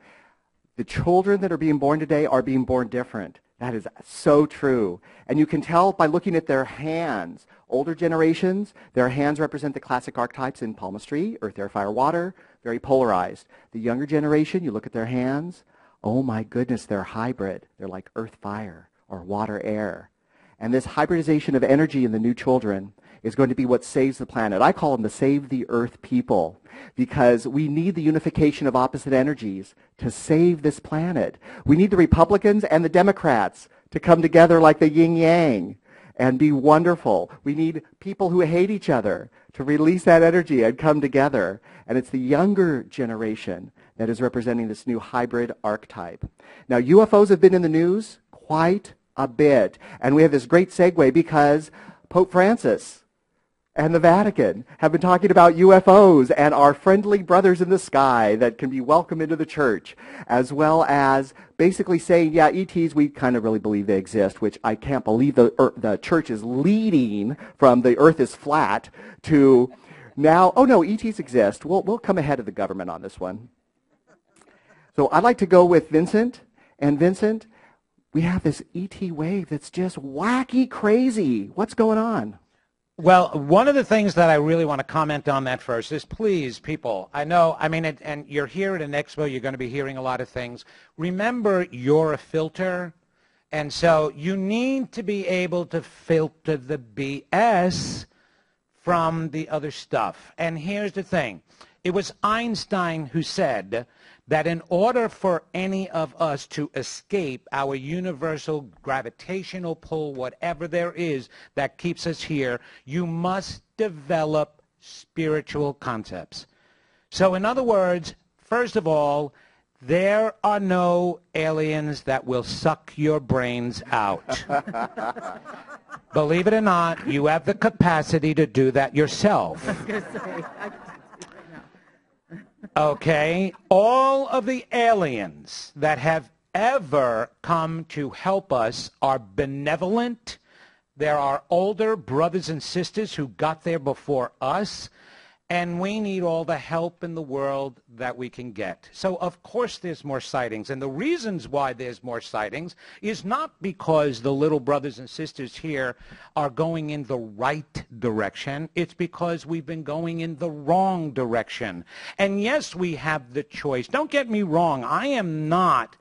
The children that are being born today are being born different. That is so true. And you can tell by looking at their hands. Older generations, their hands represent the classic archetypes in palmistry, earth, air, fire, water, very polarized. The younger generation, you look at their hands, oh my goodness, they're hybrid. They're like earth, fire, or water, air. And this hybridization of energy in the new children is going to be what saves the planet. I call them the Save the Earth people, because we need the unification of opposite energies to save this planet. We need the Republicans and the Democrats to come together like the yin-yang and be wonderful. We need people who hate each other to release that energy and come together. And it's the younger generation that is representing this new hybrid archetype. Now, UFOs have been in the news quite a bit. And we have this great segue because Pope Francis and the Vatican have been talking about UFOs and our friendly brothers in the sky that can be welcome into the church, as well as basically saying, yeah, ETs, we kind of really believe they exist, which I can't believe the church is leading from the earth is flat to now, oh no, ETs exist. We'll come ahead of the government on this one. So I'd like to go with Vincent. And Vincent, we have this ET wave that's just wacky crazy. What's going on? Well, one of the things that I really want to comment on that first is, please, people, I know, I mean, and you're here at an expo, you're going to be hearing a lot of things. Remember, you're a filter, and so you need to be able to filter the BS from the other stuff. And here's the thing. It was Einstein who said that in order for any of us to escape our universal gravitational pull, whatever there is that keeps us here, you must develop spiritual concepts. So in other words, first of all, there are no aliens that will suck your brains out. Believe it or not, you have the capacity to do that yourself. Okay? All of the aliens that have ever come to help us are benevolent. There are older brothers and sisters who got there before us. And we need all the help in the world that we can get. So, of course, there's more sightings. And the reasons why there's more sightings is not because the little brothers and sisters here are going in the right direction. It's because we've been going in the wrong direction. And, yes, we have the choice. Don't get me wrong. I am not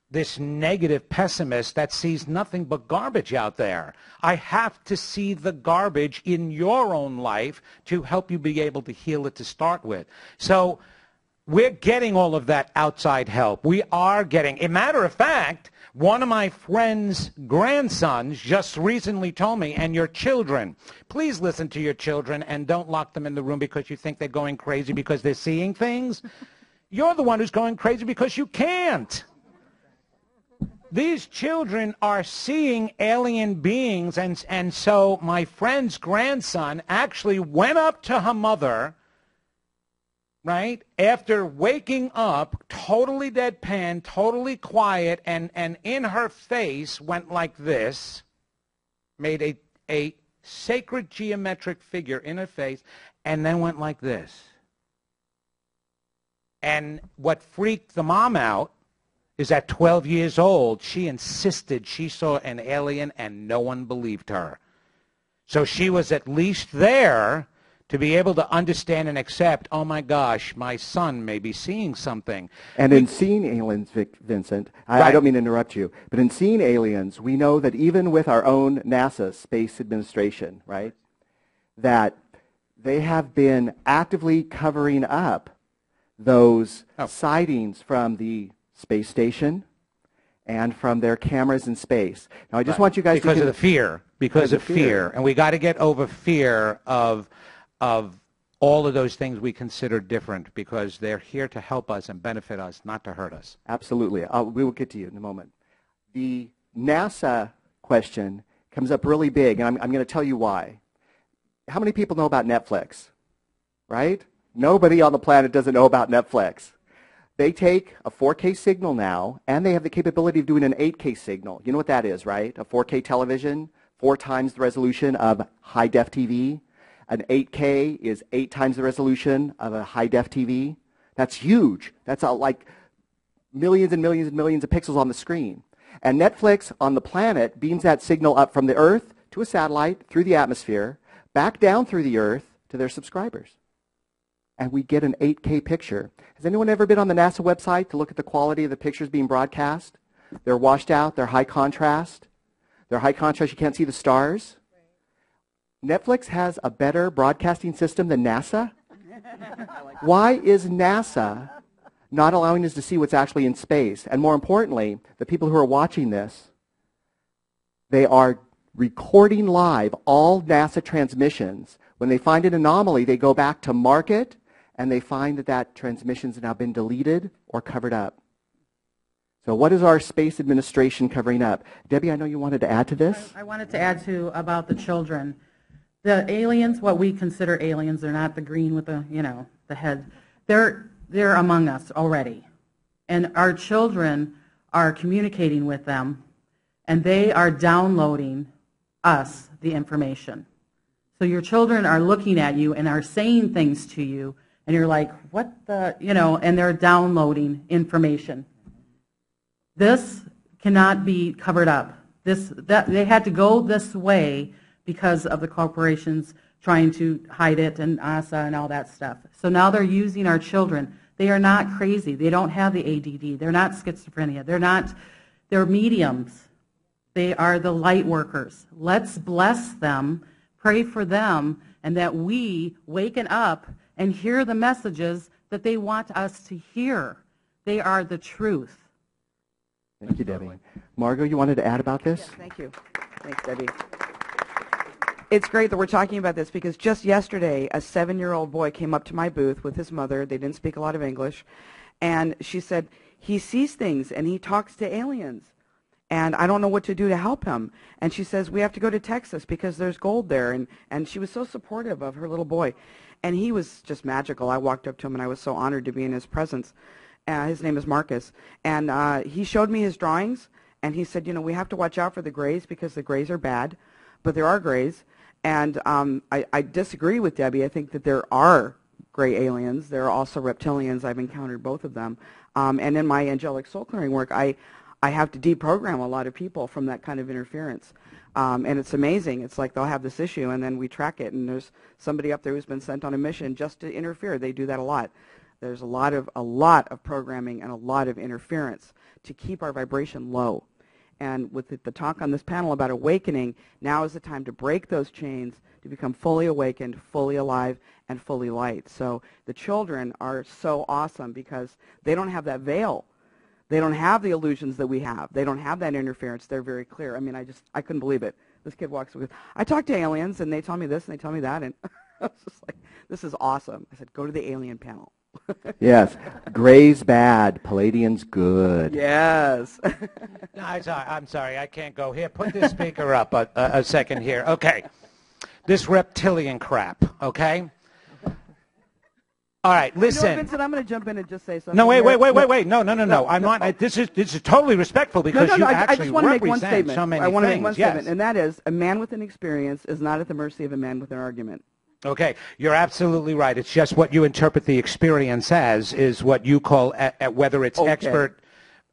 this negative pessimist that sees nothing but garbage out there. I have to see the garbage in your own life to help you be able to heal it to start with. So we're getting all of that outside help. We are getting, a matter of fact, one of my friend's grandsons just recently told me, and your children, please listen to your children and don't lock them in the room because you think they're going crazy because they're seeing things. You're the one who's going crazy because you can't. These children are seeing alien beings, and so my friend's grandson actually went up to her mother, right, after waking up, totally deadpan, totally quiet, and in her face went like this, made a sacred geometric figure in her face, and then went like this. And what freaked the mom out is at 12 years old, she insisted she saw an alien and no one believed her. So she was at least there to be able to understand and accept, oh my gosh, my son may be seeing something. And in seeing aliens, Vincent, I don't mean to interrupt you, but in seeing aliens, we know that even with our own NASA Space Administration, right, that they have been actively covering up those sightings from the space station and from their cameras in space. Now, I just want you guys because to... of the fear. Because of fear. And we got to get over fear of all of those things we consider different, because they're here to help us and benefit us, not to hurt us. Absolutely. We will get to you in a moment. The NASA question comes up really big, and I'm going to tell you why. How many people know about Netflix? Right? Nobody on the planet doesn't know about Netflix. They take a 4K signal now, and they have the capability of doing an 8K signal. You know what that is, right? A 4K television, 4 times the resolution of high-def TV. An 8K is 8 times the resolution of a high-def TV. That's huge. That's like millions and millions and millions of pixels on the screen. And Netflix on the planet beams that signal up from the Earth to a satellite, through the atmosphere, back down through the Earth to their subscribers. And we get an 8K picture. Has anyone ever been on the NASA website to look at the quality of the pictures being broadcast? They're washed out, they're high contrast. They're high contrast, you can't see the stars. Netflix has a better broadcasting system than NASA? Why is NASA not allowing us to see what's actually in space? And more importantly, the people who are watching this, they are recording live all NASA transmissions. When they find an anomaly, they go back to mark it, and they find that that transmission's now been deleted or covered up. So what is our Space Administration covering up? Debbie, I know you wanted to add to this. I wanted to add to about the children. The aliens, what we consider aliens, they're not the green with the, the head. They're among us already. And our children are communicating with them, and they are downloading us the information. So your children are looking at you and are saying things to you, and you're like, what the, and they're downloading information. This cannot be covered up. They had to go this way because of the corporations trying to hide it and ASA and all that stuff. So now they're using our children. They are not crazy. They don't have the ADD. They're not schizophrenia. They're mediums. They are the light workers. Let's bless them, pray for them, and that we waken up and hear the messages that they want us to hear. They are the truth. Thank you, Debbie. Margot, you wanted to add about this? Yes, thank you. Thanks, Debbie. It's great that we're talking about this because just yesterday, a 7-year-old boy came up to my booth with his mother. They didn't speak a lot of English. And she said, he sees things and he talks to aliens. And I don't know what to do to help him. And she says, we have to go to Texas because there's gold there. And she was so supportive of her little boy. And he was just magical. I walked up to him and I was so honored to be in his presence. His name is Marcus. And he showed me his drawings. And he said, you know, we have to watch out for the grays because the grays are bad. But there are grays. And I disagree with Debbie. I think that there are gray aliens. There are also reptilians. I've encountered both of them. And in my angelic soul clearing work, I have to deprogram a lot of people from that kind of interference. And it's amazing. It's like they'll have this issue, and then we track it, and there's somebody up there who's been sent on a mission just to interfere. They do that a lot. There's a lot of programming and a lot of interference to keep our vibration low. And with the talk on this panel about awakening, now is the time to break those chains, to become fully awakened, fully alive, and fully light. So the children are so awesome because they don't have that veil. They don't have the illusions that we have. They don't have that interference. They're very clear. I mean, I couldn't believe it. This kid walks with, I talk to aliens, and they tell me this, and they tell me that, and I was just like, this is awesome. I said, go to the alien panel. Yes. Gray's bad. Palladian's good. Yes. No, I'm sorry. I can't go here. Put this speaker up a second here. Okay. This reptilian crap, okay? All right, listen. You know what, Vincent, I'm going to jump in and just say something. No, wait. No. I'm not. This is totally respectful because you actually I just want to make one statement. So many I want to things. make one Yes. statement, and that is, a man with an experience is not at the mercy of a man with an argument. Okay, you're absolutely right. It's just what you interpret the experience as is what you call, whether it's expert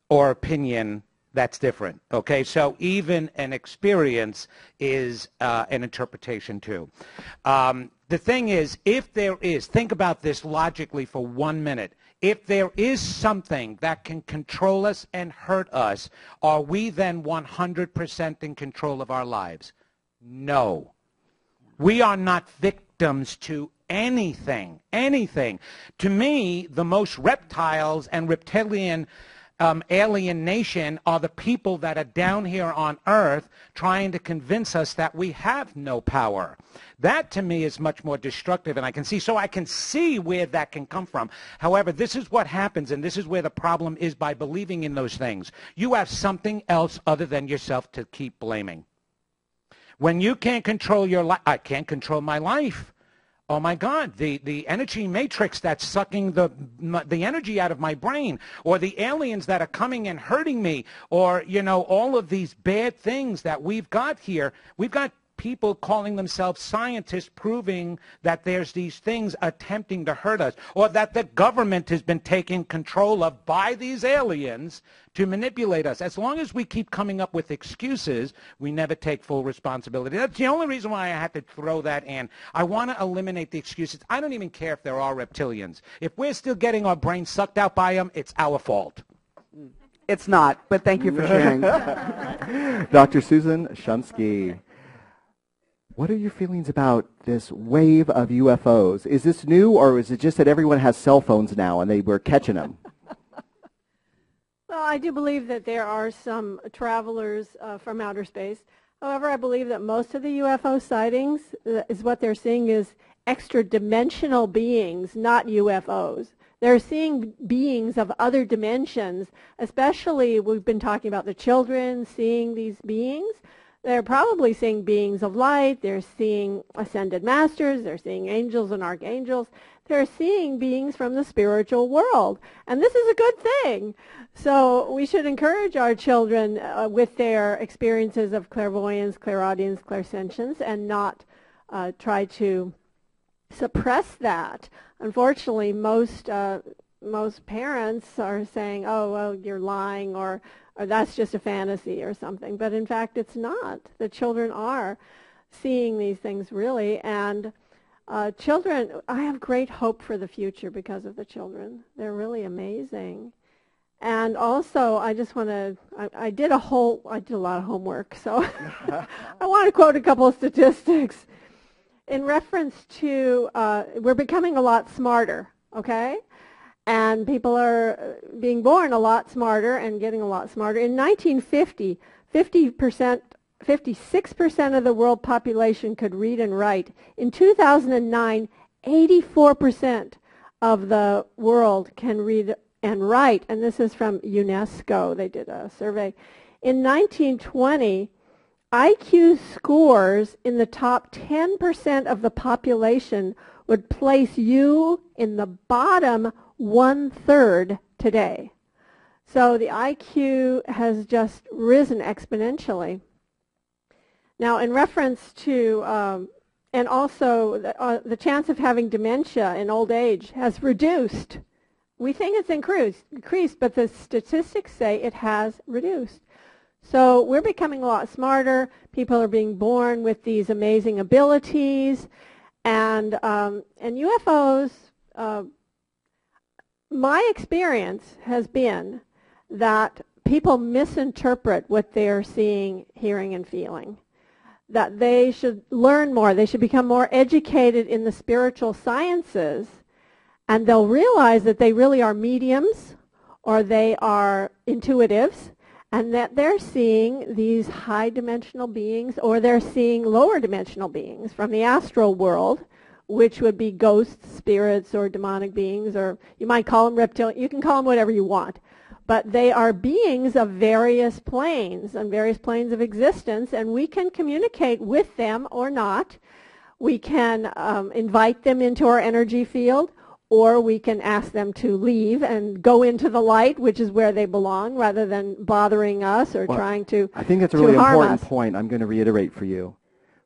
or opinion, that's different. Okay, so even an experience is an interpretation too. The thing is, if there is, think about this logically for 1 minute. If there is something that can control us and hurt us, are we then 100% in control of our lives? No. We are not victims to anything. To me, the most reptiles and reptilian alien nation are the people that are down here on Earth trying to convince us that we have no power. That, to me, is much more destructive, and I can see where that can come from. However, this is what happens, and this is where the problem is by believing in those things. You have something else other than yourself to keep blaming. When you can't control your life, I can't control my life. Oh my God, the energy matrix that's sucking the energy out of my brain, or the aliens that are coming and hurting me, or, you know, all of these bad things that we've got here. We've got people calling themselves scientists proving that there's these things attempting to hurt us, or that the government has been taken control of by these aliens to manipulate us. As long as we keep coming up with excuses, we never take full responsibility. That's the only reason why I had to throw that in. I want to eliminate the excuses. I don't even care if there are reptilians. If we're still getting our brains sucked out by them, it's our fault. It's not, but thank you for sharing. Dr. Susan Shumsky. What are your feelings about this wave of UFOs? Is this new, or is it just that everyone has cell phones now and they were catching them? Well, I do believe that there are some travelers from outer space. However, I believe that most of the UFO sightings is what they're seeing is extra-dimensional beings, not UFOs. They're seeing beings of other dimensions, especially we've been talking about the children seeing these beings. They're probably seeing beings of light. They're seeing ascended masters. They're seeing angels and archangels. They're seeing beings from the spiritual world. And this is a good thing. So we should encourage our children with their experiences of clairvoyance, clairaudience, clairsentience, and not try to suppress that. Unfortunately, most parents are saying, oh, well, you're lying, or that's just a fantasy or something. But in fact, it's not. The children are seeing these things really. And children, I have great hope for the future because of the children. They're really amazing. And also, I just want to, I did a lot of homework, so I want to quote a couple of statistics. in reference to, we're becoming a lot smarter, okay? And people are being born a lot smarter and getting a lot smarter. In 1950, 56% of the world population could read and write. In 2009, 84% of the world can read and write, and this is from UNESCO. They did a survey. In 1920, IQ scores in the top 10% of the population would place you in the bottom 1/3 today. So the IQ has just risen exponentially. Now, in reference to, and also the chance of having dementia in old age has reduced. We think it's increased, but the statistics say it has reduced. So we're becoming a lot smarter. People are being born with these amazing abilities, and UFOs. My experience has been that people misinterpret what they are seeing, hearing, and feeling. That they should learn more. They should become more educated in the spiritual sciences, and they'll realize that they really are mediums or they are intuitives, and that they're seeing these high dimensional beings, or they're seeing lower dimensional beings from the astral world, which would be ghosts, spirits, or demonic beings, or you might call them reptilian. You can call them whatever you want. But they are beings of various planes and various planes of existence, and we can communicate with them or not. We can invite them into our energy field, or we can ask them to leave and go into the light, which is where they belong, rather than bothering us or trying to I think that's a really important us. point I'm going to reiterate for you.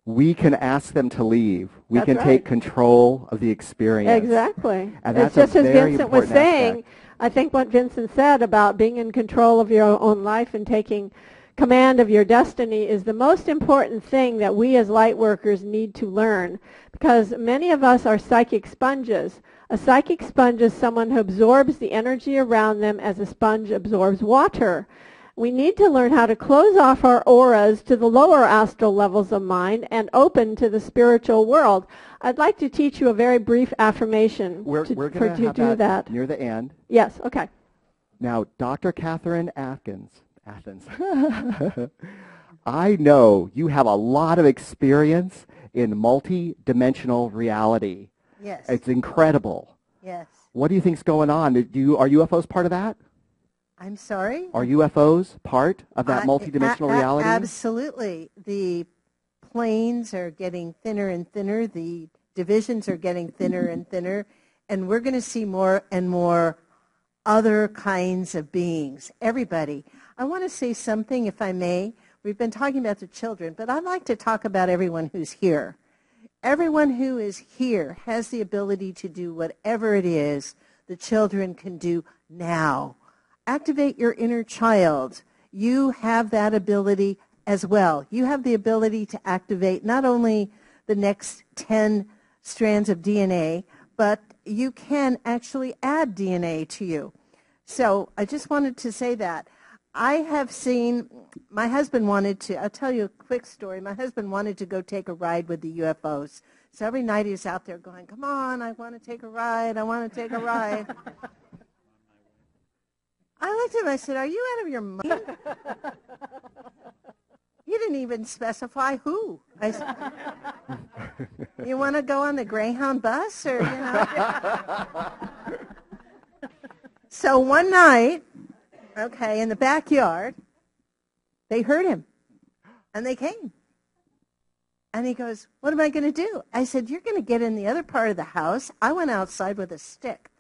We can ask them to leave. We That's can right. take control of the experience. Exactly. And It's that's just a as very Vincent was important saying, aspect. I think what Vincent said about being in control of your own life and taking command of your destiny is the most important thing that we as light workers need to learn, because many of us are psychic sponges. A psychic sponge is someone who absorbs the energy around them as a sponge absorbs water. We need to learn how to close off our auras to the lower astral levels of mind and open to the spiritual world. I'd like to teach you a very brief affirmation We're going to have do that. near the end. Yes, okay. Now, Dr. Catherine Athens, I know you have a lot of experience in multi-dimensional reality. Yes. It's incredible. Yes. What do you think's going on? Are UFOs part of that? I'm sorry? Are UFOs part of that multi-dimensional reality? Absolutely. The planes are getting thinner and thinner. The divisions are getting thinner and thinner. And we're going to see more and more other kinds of beings. Everybody. I want to say something, if I may. We've been talking about the children, but I'd like to talk about everyone who's here. Everyone who is here has the ability to do whatever it is the children can do now. Activate your inner child. You have that ability as well. You have the ability to activate not only the next 10 strands of DNA, but you can actually add DNA to you. So I just wanted to say that. I have seen, my husband wanted to, I'll tell you a quick story. My husband wanted to go take a ride with the UFOs. So every night he was out there going, come on, I want to take a ride, I want to take a ride. I looked at him, I said, are you out of your mind? He didn't even specify who. I said, you want to go on the Greyhound bus? Or, you know? So one night, okay, in the backyard, they heard him, and they came. And he goes, what am I going to do? I said, you're going to get in the other part of the house. I went outside with a stick.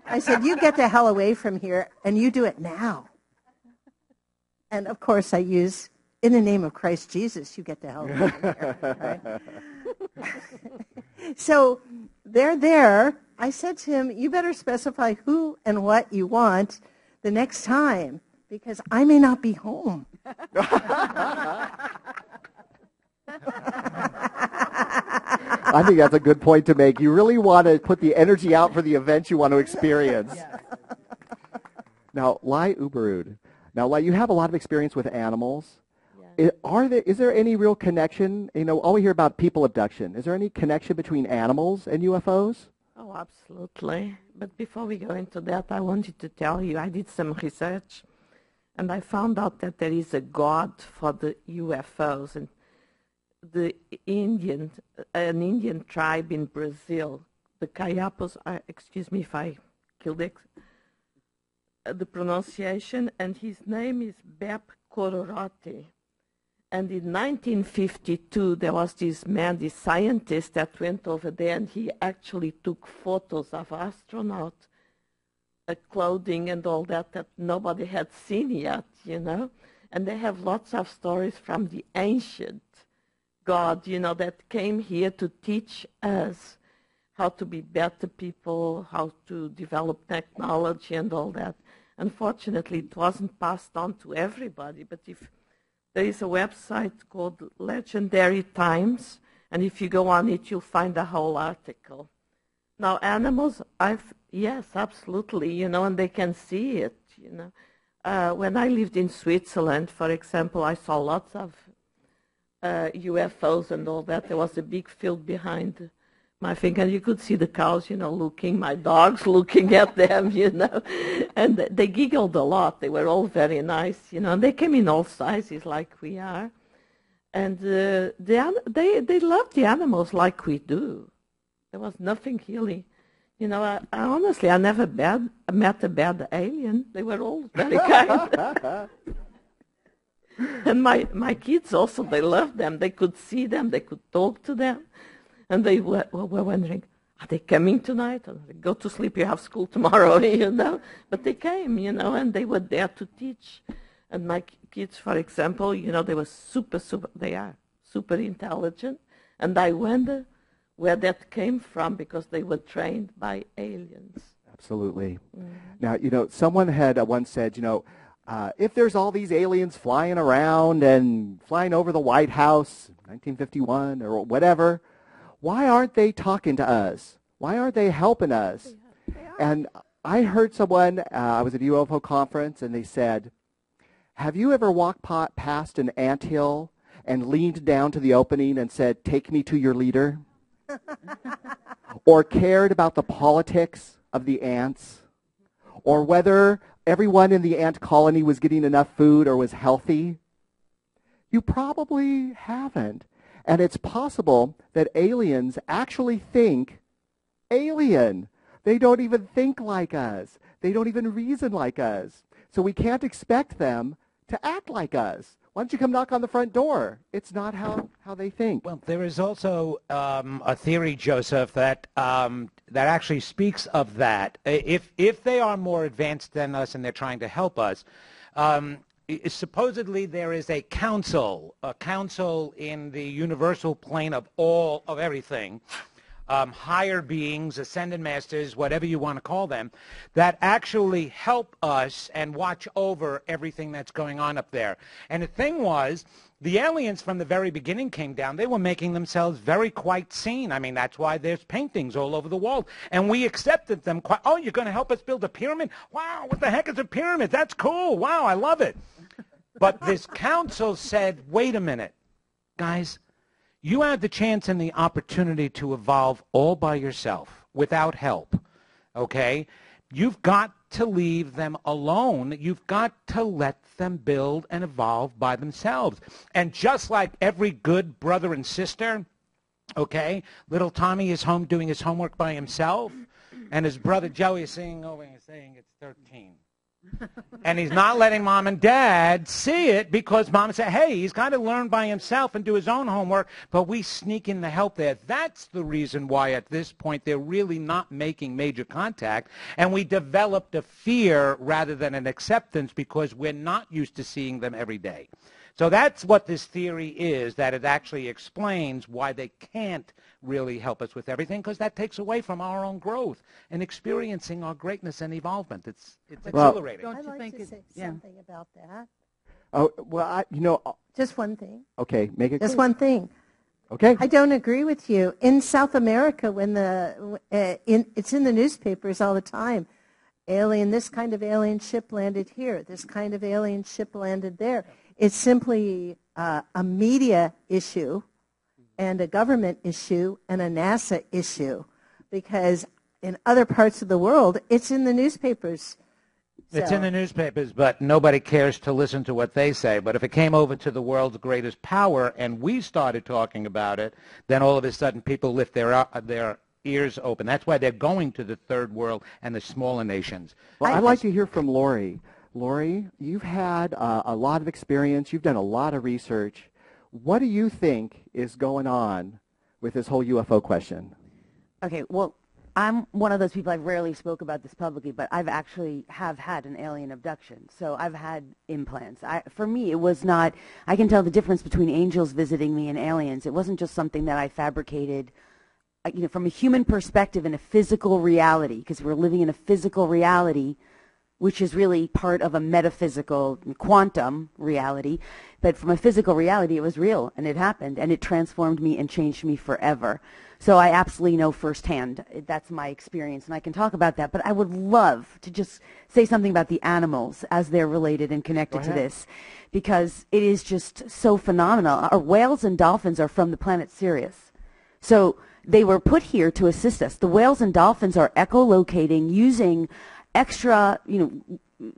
I said, you get the hell away from here, and you do it now. And, of course, I use, in the name of Christ Jesus, you get the hell away from here. Right? So they're there. I said to him, you better specify who and what you want the next time, because I may not be home. I think that's a good point to make. You really want to put the energy out for the events you want to experience. Yeah. Now, Lai Uberud. Now, Lai, you have a lot of experience with animals. Yes. is there any real connection? You know, all we hear about people abduction. Is there any connection between animals and UFOs? Oh, absolutely. But before we go into that, I wanted to tell you, I did some research, and I found out that there is a god for the UFOs. And an Indian tribe in Brazil, the Caiapos, excuse me if I killed the pronunciation, and his name is Bep Kororati. And in 1952, there was this man, this scientist that went over there, and he actually took photos of astronauts, clothing and all that that nobody had seen yet, you know. And they have lots of stories from the ancient God, you know, that came here to teach us how to be better people, how to develop technology and all that. Unfortunately, it wasn't passed on to everybody, but if there is a website called Legendary Times, and if you go on it, you'll find the whole article. Now, animals, yes, absolutely, you know, and they can see it, you know. When I lived in Switzerland, for example, I saw lots of UFOs and all that. There was a big field behind my finger, and you could see the cows, you know, looking, my dogs looking at them, you know, and they giggled a lot. They were all very nice, you know, and they came in all sizes like we are, and they loved the animals like we do. There was nothing really, you know, I honestly, I never met a bad alien. They were all very kind. And my kids also, they loved them. They could see them, they could talk to them. And they were wondering, are they coming tonight? Or they go to sleep, you have school tomorrow, you know. But they came, you know, and they were there to teach. And my kids, for example, you know, they are super intelligent. And I wonder where that came from, because they were trained by aliens. Absolutely. Now, you know, someone had once said, you know, if there's all these aliens flying around and flying over the White House, 1951 or whatever, why aren't they talking to us? Why aren't they helping us? And I heard someone, I was at a UFO conference, and they said, have you ever walked past an anthill and leaned down to the opening and said, take me to your leader? Or cared about the politics of the ants? Or whether everyone in the ant colony was getting enough food or was healthy? You probably haven't. And it's possible that aliens actually think alien. They don't even think like us. They don't even reason like us. So we can't expect them to act like us. Why don't you come knock on the front door? It's not how they think. Well, there is also a theory, Joseph, that that actually speaks of that. If they are more advanced than us and they're trying to help us, supposedly there is a council in the universal plane of everything, higher beings, ascended masters, whatever you want to call them, that actually help us and watch over everything that's going on up there. And the thing was, the aliens from the very beginning came down. They were making themselves very quite seen. I mean, that's why there's paintings all over the wall. And we accepted them quite. Oh, you're going to help us build a pyramid? Wow, what the heck is a pyramid? That's cool. Wow, I love it. But this council said, wait a minute, guys, you have the chance and the opportunity to evolve all by yourself without help, okay? You've got to leave them alone. You've got to let them build and evolve by themselves. And just like every good brother and sister, okay, little Tommy is home doing his homework by himself, and his brother Joey is sitting over and saying it's 13. And he's not letting mom and dad see it because mom said, hey, he's got to learn by himself and do his own homework, but we sneak in the help there. That's the reason why at this point they're really not making major contact, and we developed a fear rather than an acceptance because we're not used to seeing them every day. So that's what this theory is, that it actually explains why they can't really help us with everything, because that takes away from our own growth and experiencing our greatness and evolvement. It's exhilarating. I'd like to say something about that. Oh, well, Just one thing. Okay, make it Just clear. one thing. Okay. I don't agree with you. In South America, when it's in the newspapers all the time, this kind of alien ship landed here, this kind of alien ship landed there. It's simply a media issue and a government issue and a NASA issue, because in other parts of the world, it's in the newspapers. It's in the newspapers, but nobody cares to listen to what they say. But if it came over to the world's greatest power and we started talking about it, then all of a sudden people lift their ears open. That's why they're going to the third world and the smaller nations. Well, I'd like to hear from Lori. Lori, you've had a lot of experience. You've done a lot of research. What do you think is going on with this whole UFO question? Okay, well, I'm one of those people, I rarely spoke about this publicly, but I've actually have had an alien abduction. So I've had implants. For me, it was not, I can tell the difference between angels visiting me and aliens. It wasn't just something that I fabricated, from a human perspective in a physical reality, because we're living in a physical reality, which is really part of a metaphysical quantum reality. But from a physical reality, it was real, and it happened, and it transformed me and changed me forever. So I absolutely know firsthand. That's my experience, and I can talk about that. But I would love to just say something about the animals as they're related and connected to this, because it is just so phenomenal. Our whales and dolphins are from the planet Sirius. So they were put here to assist us. The whales and dolphins are echolocating using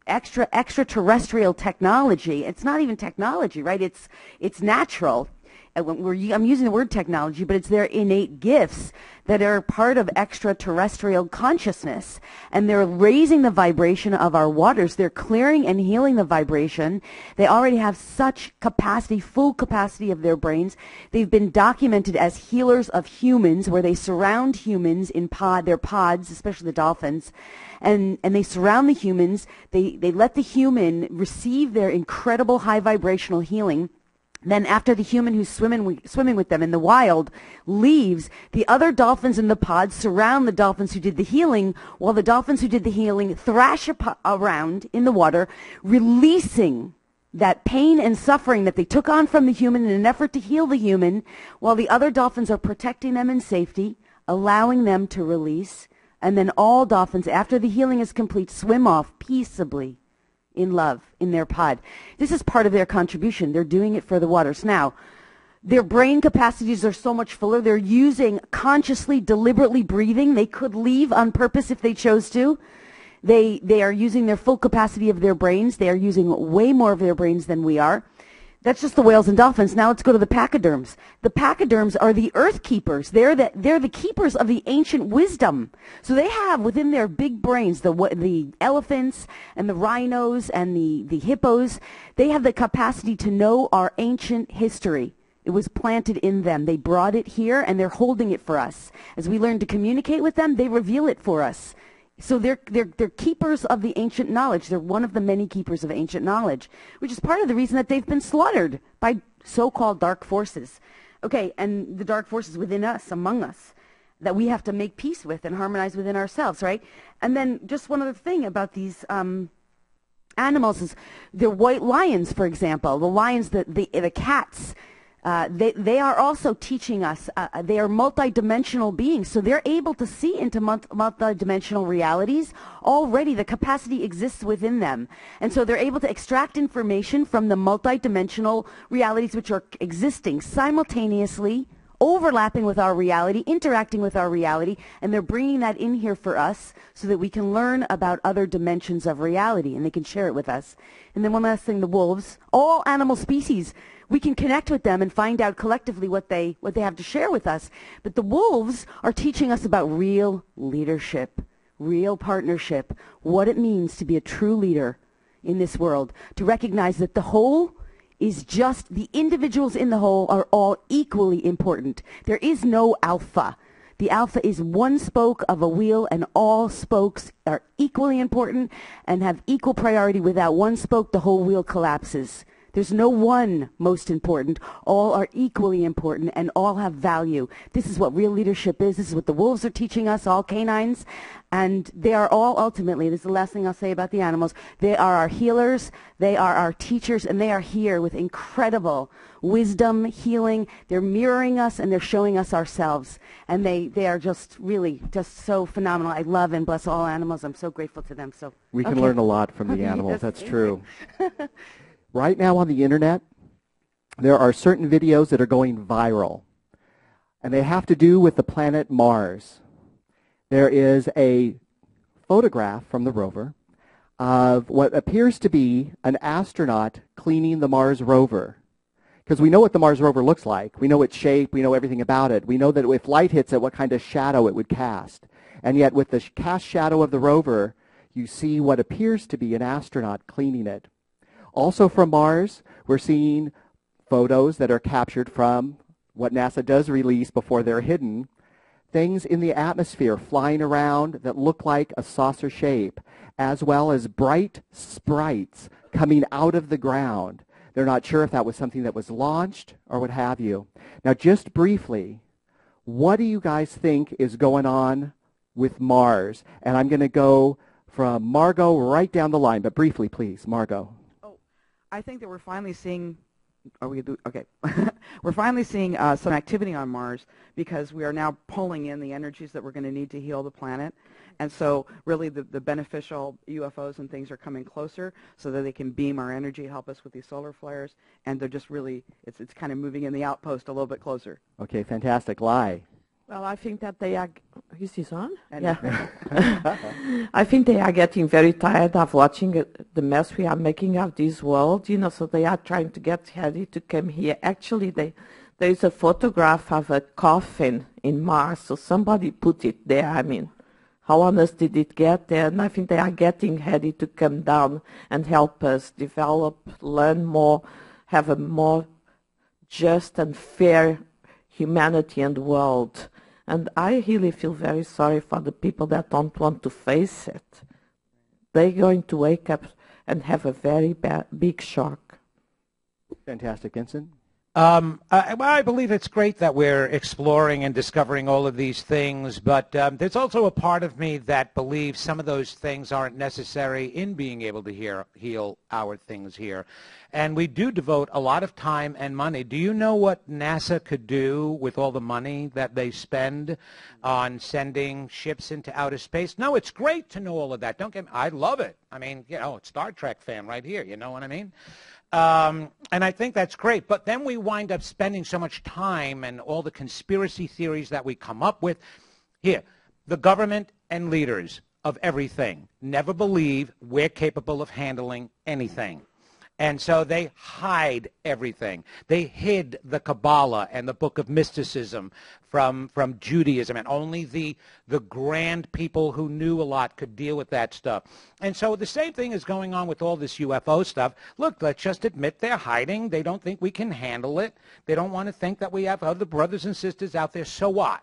extraterrestrial technology. It's not even technology, right? It's natural. I'm using the word technology, but it's their innate gifts that are part of extraterrestrial consciousness. And they're raising the vibration of our waters. They're clearing and healing the vibration. They already have such capacity, full capacity of their brains. They've been documented as healers of humans, where they surround humans in their pods, especially the dolphins. And they surround the humans. They let the human receive their incredible high vibrational healing. Then after the human who's swimming with them in the wild leaves, the other dolphins in the pod surround the dolphins who did the healing, while the dolphins who did the healing thrash around in the water, releasing that pain and suffering that they took on from the human in an effort to heal the human, while the other dolphins are protecting them in safety, allowing them to release. And then all dolphins, after the healing is complete, swim off peaceably in love in their pod. This is part of their contribution. They're doing it for the waters. Now, their brain capacities are so much fuller. They're using consciously, deliberately breathing. They could leave on purpose if they chose to. They are using their full capacity of their brains. They are using way more of their brains than we are. That's just the whales and dolphins. Now let's go to the pachyderms. The pachyderms are the earth keepers. They're the keepers of the ancient wisdom. So they have within their big brains, the elephants and the rhinos and the hippos, they have the capacity to know our ancient history. It was planted in them. They brought it here, and they're holding it for us. As we learn to communicate with them, they reveal it for us. So they're keepers of the ancient knowledge. They're one of the many keepers of ancient knowledge, which is part of the reason that they've been slaughtered by so-called dark forces. Okay, and the dark forces within us, among us, that we have to make peace with and harmonize within ourselves, right? And then just one other thing about these animals is they're white lions, for example. The lions, the cats, they are also teaching us. They are multidimensional beings, so they're able to see into multidimensional realities. Already, the capacity exists within them, and so they're able to extract information from the multidimensional realities which are existing simultaneously, overlapping with our reality, interacting with our reality, and they're bringing that in here for us so that we can learn about other dimensions of reality, and they can share it with us. And then one last thing, the wolves. All animal species, we can connect with them and find out collectively what they have to share with us. But the wolves are teaching us about real leadership, real partnership, what it means to be a true leader in this world, to recognize that the whole is just, the individuals in the whole are all equally important. There is no alpha. The alpha is one spoke of a wheel, and all spokes are equally important and have equal priority. Without one spoke, the whole wheel collapses. There's no one most important. All are equally important, and all have value. This is what real leadership is. This is what the wolves are teaching us, all canines. And they are all ultimately, this is the last thing I'll say about the animals, they are our healers, they are our teachers, and they are here with incredible wisdom, healing. They're mirroring us, and they're showing us ourselves. And they are just really just so phenomenal. I love and bless all animals. I'm so grateful to them. So we can learn a lot from the animals. Yes, that's true. Right now on the internet, there are certain videos that are going viral, and they have to do with the planet Mars. There is a photograph from the rover of what appears to be an astronaut cleaning the Mars rover. Because we know what the Mars rover looks like. We know its shape. We know everything about it. We know that if light hits it, what kind of shadow it would cast. And yet with the cast shadow of the rover, you see what appears to be an astronaut cleaning it. Also from Mars, we're seeing photos that are captured from what NASA does release before they're hidden. Things in the atmosphere flying around that look like a saucer shape, as well as bright sprites coming out of the ground. They're not sure if that was something that was launched or what have you. Now, just briefly, what do you guys think is going on with Mars? And I'm going to go from Margot right down the line, but briefly, please, Margot. Oh, I think that we're finally seeing, are we do, okay. We're finally seeing some activity on Mars because we are now pulling in the energies that we're going to need to heal the planet. And so really the beneficial UFOs and things are coming closer so that they can beam our energy, help us with these solar flares. And they're just really, it's kind of moving in the outpost a little bit closer. Okay, fantastic. Lai. Well, I think that they are, is this on? And Yeah. I think they are getting very tired of watching the mess we are making of this world, you know, so they are trying to get ready to come here. Actually, there is a photograph of a coffin in Mars, so somebody put it there. I mean, how honest did it get there? And I think they are getting ready to come down and help us develop, learn more, have a more just and fair humanity and world. And I really feel very sorry for the people that don't want to face it. They're going to wake up and have a very big shock. Fantastic. Vincent? I believe it's great that we're exploring and discovering all of these things, but there's also a part of me that believes some of those things aren't necessary in being able to heal our things here. And we do devote a lot of time and money. Do you know what NASA could do with all the money that they spend on sending ships into outer space? No, it's great to know all of that. Don't get me, I love it. I mean, you know, it's Star Trek fan right here. You know what I mean? And I think that's great. But then we wind up spending so much time and all the conspiracy theories that we come up with. Here, the government and leaders of everything never believe we're capable of handling anything. And so they hide everything. They hid the Kabbalah and the Book of Mysticism from Judaism, and only the grand people who knew a lot could deal with that stuff. And so the same thing is going on with all this UFO stuff. Look, let's just admit they're hiding. They don't think we can handle it. They don't want to think that we have other brothers and sisters out there. So what?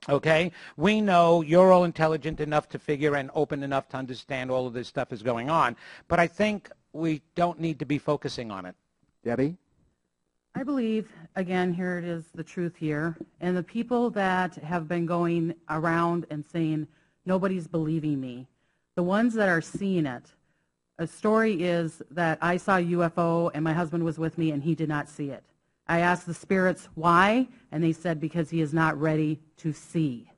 Okay, we know you're all intelligent enough to figure and open enough to understand all of this stuff is going on, but I think we don't need to be focusing on it. Debbie? I believe, again, here it is, the truth here, and the people that have been going around and saying, nobody's believing me, the ones that are seeing it, a story is that I saw a UFO and my husband was with me and he did not see it. I asked the spirits why, and they said because he is not ready to see.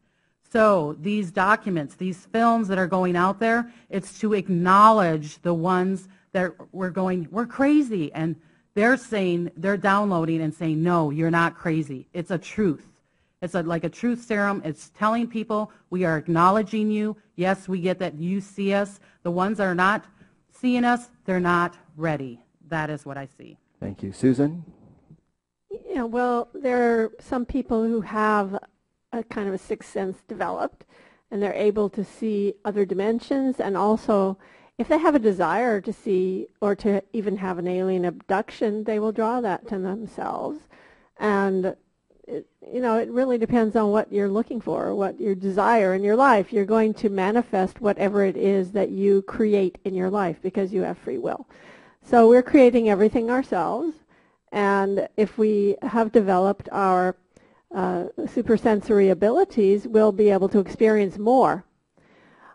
So these documents, these films that are going out there, it's to acknowledge the ones that we're crazy. And they're saying, they're downloading and saying, no, you're not crazy. It's a truth. It's like a truth serum. It's telling people we are acknowledging you. Yes, we get that you see us. The ones that are not seeing us, they're not ready. That is what I see. Thank you. Susan? Yeah, well, there are some people who have a kind of a sixth sense developed, and they're able to see other dimensions, and also if they have a desire to see or to even have an alien abduction, they will draw that to themselves. And it really depends on what you're looking for, what your desire in your life. You're going to manifest whatever it is that you create in your life because you have free will. So we're creating everything ourselves. And if we have developed our supersensory abilities, we'll be able to experience more.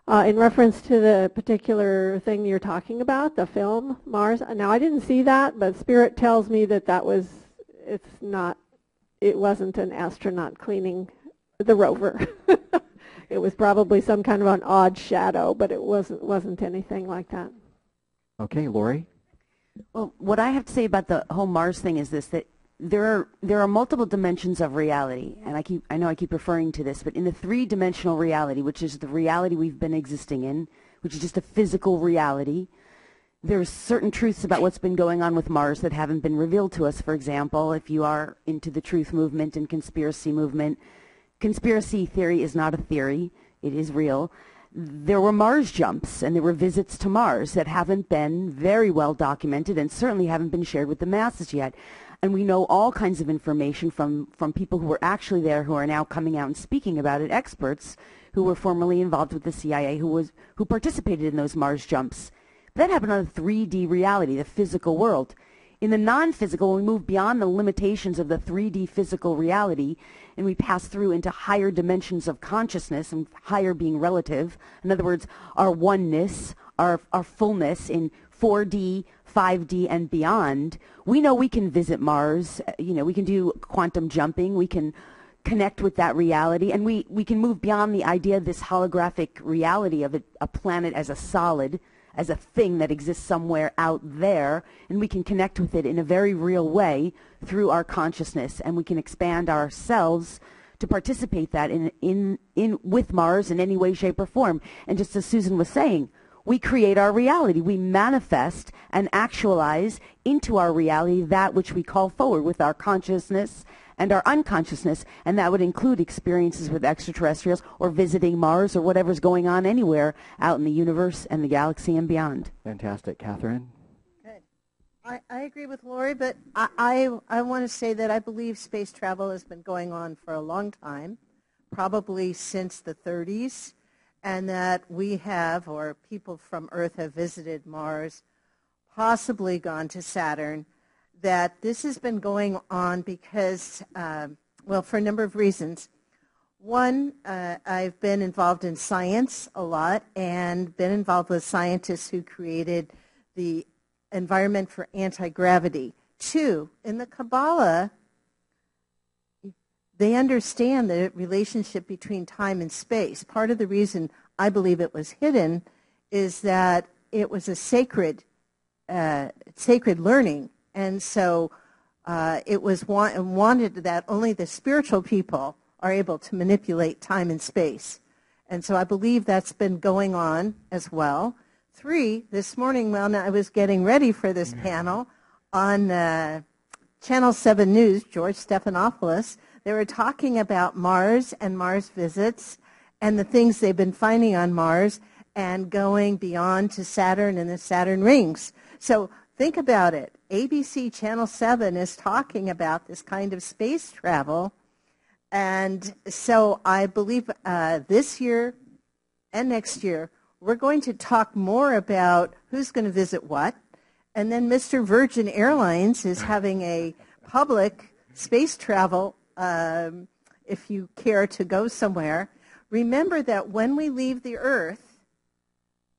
In reference to the particular thing you're talking about, the film, Mars, now I didn't see that, but Spirit tells me that it wasn't an astronaut cleaning the rover. It was probably some kind of an odd shadow, but it wasn't anything like that. Okay, Lori? Well, what I have to say about the whole Mars thing is this, that there are multiple dimensions of reality, and I know I keep referring to this, but in the three-dimensional reality, which is the reality we've been existing in, which is just a physical reality, there's certain truths about what's been going on with Mars that haven't been revealed to us. For example, if you are into the truth movement and conspiracy movement, conspiracy theory is not a theory, it is real. There were Mars jumps and there were visits to Mars that haven't been very well documented and certainly haven't been shared with the masses yet. And we know all kinds of information from people who were actually there, who are now coming out and speaking about it, experts who were formerly involved with the CIA, who participated in those Mars jumps. But that happened on a 3D reality, the physical world. In the non-physical, when we move beyond the limitations of the 3D physical reality and we pass through into higher dimensions of consciousness, and higher being relative, in other words, our oneness, our fullness in 4D, 5D, and beyond, we know we can visit Mars, we can do quantum jumping, we can connect with that reality, and we can move beyond the idea of this holographic reality of a planet as a solid, as a thing that exists somewhere out there, and we can connect with it in a very real way through our consciousness, and we can expand ourselves to participate that in with Mars in any way, shape, or form. And just as Susan was saying, we create our reality. We manifest and actualize into our reality that which we call forward with our consciousness and our unconsciousness, and that would include experiences with extraterrestrials or visiting Mars or whatever's going on anywhere out in the universe and the galaxy and beyond. Fantastic. Catherine? Good. I agree with Lori, but I want to say that I believe space travel has been going on for a long time, probably since the 30s, and that we have, or people from Earth have visited Mars, possibly gone to Saturn, that this has been going on because, for a number of reasons. One, I've been involved in science a lot and been involved with scientists who created the environment for anti-gravity. Two, in the Kabbalah, they understand the relationship between time and space. Part of the reason I believe it was hidden is that it was a sacred learning. And so it was wanted that only the spiritual people are able to manipulate time and space. And so I believe that's been going on as well. Three, this morning when I was getting ready for this panel on Channel 7 News, George Stephanopoulos, they were talking about Mars and Mars visits and the things they've been finding on Mars and going beyond to Saturn and the Saturn rings. So think about it. ABC Channel 7 is talking about this kind of space travel. And so I believe this year and next year, we're going to talk more about who's going to visit what. And then Mr. Virgin Airlines is having a public space travel if you care to go somewhere. Remember that when we leave the Earth,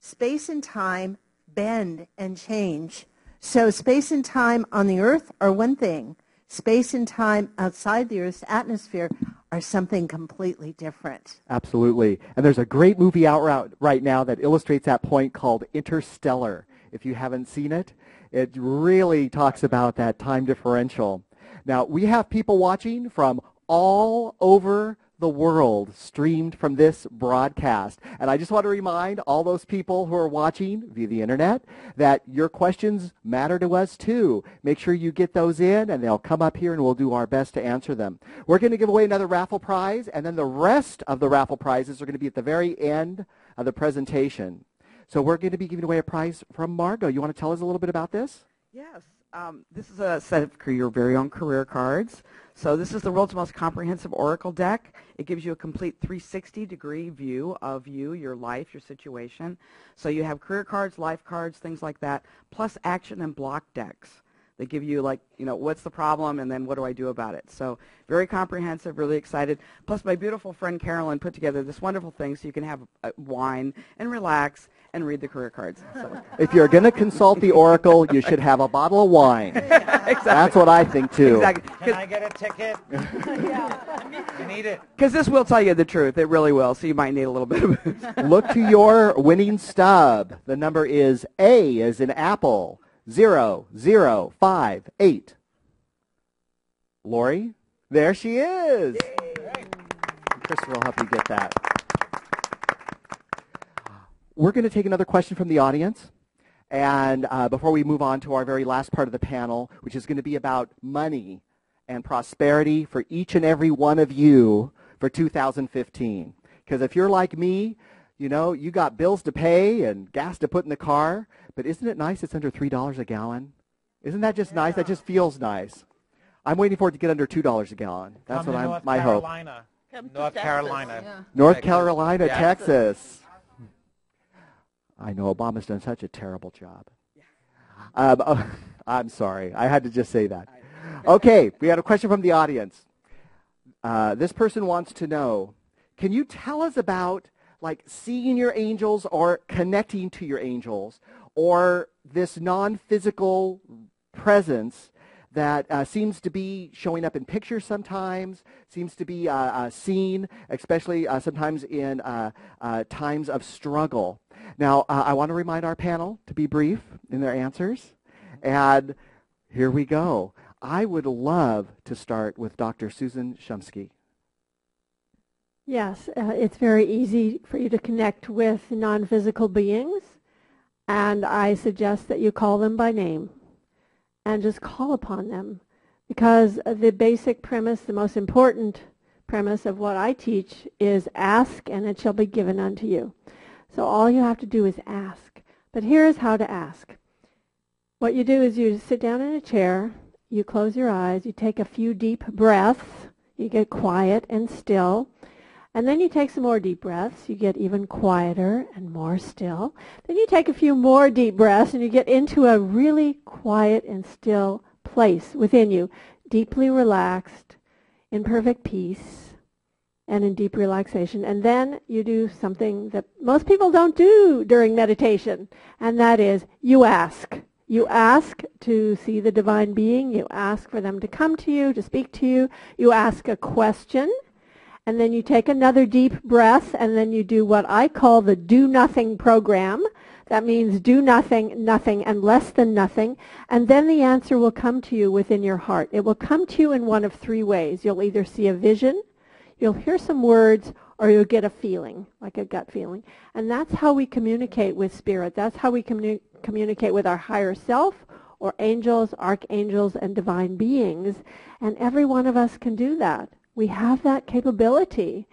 space and time bend and change. So space and time on the Earth are one thing. Space and time outside the Earth's atmosphere are something completely different. Absolutely. And there's a great movie out right now that illustrates that point called Interstellar. If you haven't seen it, it really talks about that time differential. Now, we have people watching from all over the world streamed from this broadcast. And I just want to remind all those people who are watching via the internet that your questions matter to us too. Make sure you get those in and they'll come up here and we'll do our best to answer them. We're going to give away another raffle prize, and then the rest of the raffle prizes are going to be at the very end of the presentation. So we're going to be giving away a prize from Margot. You want to tell us a little bit about this? Yes. This is a set of your very own career cards. So this is the world's most comprehensive oracle deck. It gives you a complete 360-degree view of you, your life, your situation. So you have career cards, life cards, things like that, plus action and block decks. They give you, like, what's the problem and then what do I do about it? So very comprehensive, really excited. Plus my beautiful friend Carolyn put together this wonderful thing so you can have wine and relax and read the career cards. So. If you're going to consult the oracle, you should have a bottle of wine. Exactly. That's what I think too. Exactly. Can I get a ticket? You need it. Because this will tell you the truth. It really will. So you might need a little bit of Look to your winning stub. The number is A as in apple, 0058. Lori, there she is. Christopher will help you get that. We're going to take another question from the audience. And before we move on to our very last part of the panel, which is going to be about money and prosperity for each and every one of you for 2015. Because if you're like me, you know, you got bills to pay and gas to put in the car, but isn't it nice it's under $3 a gallon? Isn't that just nice? That just feels nice. I'm waiting for it to get under $2 a gallon. That's what I'm my hope. North Carolina. Yeah. North Carolina, Yeah. Texas. I know Obama's done such a terrible job. I'm sorry. I had to just say that. Okay, we had a question from the audience. This person wants to know, can you tell us about like seeing your angels or connecting to your angels or this non-physical presence that seems to be showing up in pictures sometimes, seems to be seen, especially sometimes in times of struggle. Now, I want to remind our panel to be brief in their answers. And here we go. I would love to start with Dr. Susan Shumsky. Yes, it's very easy for you to connect with non-physical beings, and I suggest that you call them by name and just call upon them, because the basic premise, the most important premise of what I teach is ask and it shall be given unto you. So all you have to do is ask. But here's how to ask. What you do is you sit down in a chair, you close your eyes, you take a few deep breaths, you get quiet and still, and then you take some more deep breaths, you get even quieter and more still. Then you take a few more deep breaths and you get into a really quiet and still place within you, deeply relaxed, in perfect peace, and in deep relaxation. And then you do something that most people don't do during meditation, and that is you ask. You ask to see the divine being. You ask for them to come to you, to speak to you. You ask a question. And then you take another deep breath, and then you do what I call the do nothing program. That means do nothing, nothing, and less than nothing. And then the answer will come to you within your heart. It will come to you in one of three ways. You'll either see a vision, you'll hear some words, or you'll get a feeling, like a gut feeling. And that's how we communicate with spirit. That's how we communicate with our higher self, or angels, archangels, and divine beings. And every one of us can do that. We have that capability.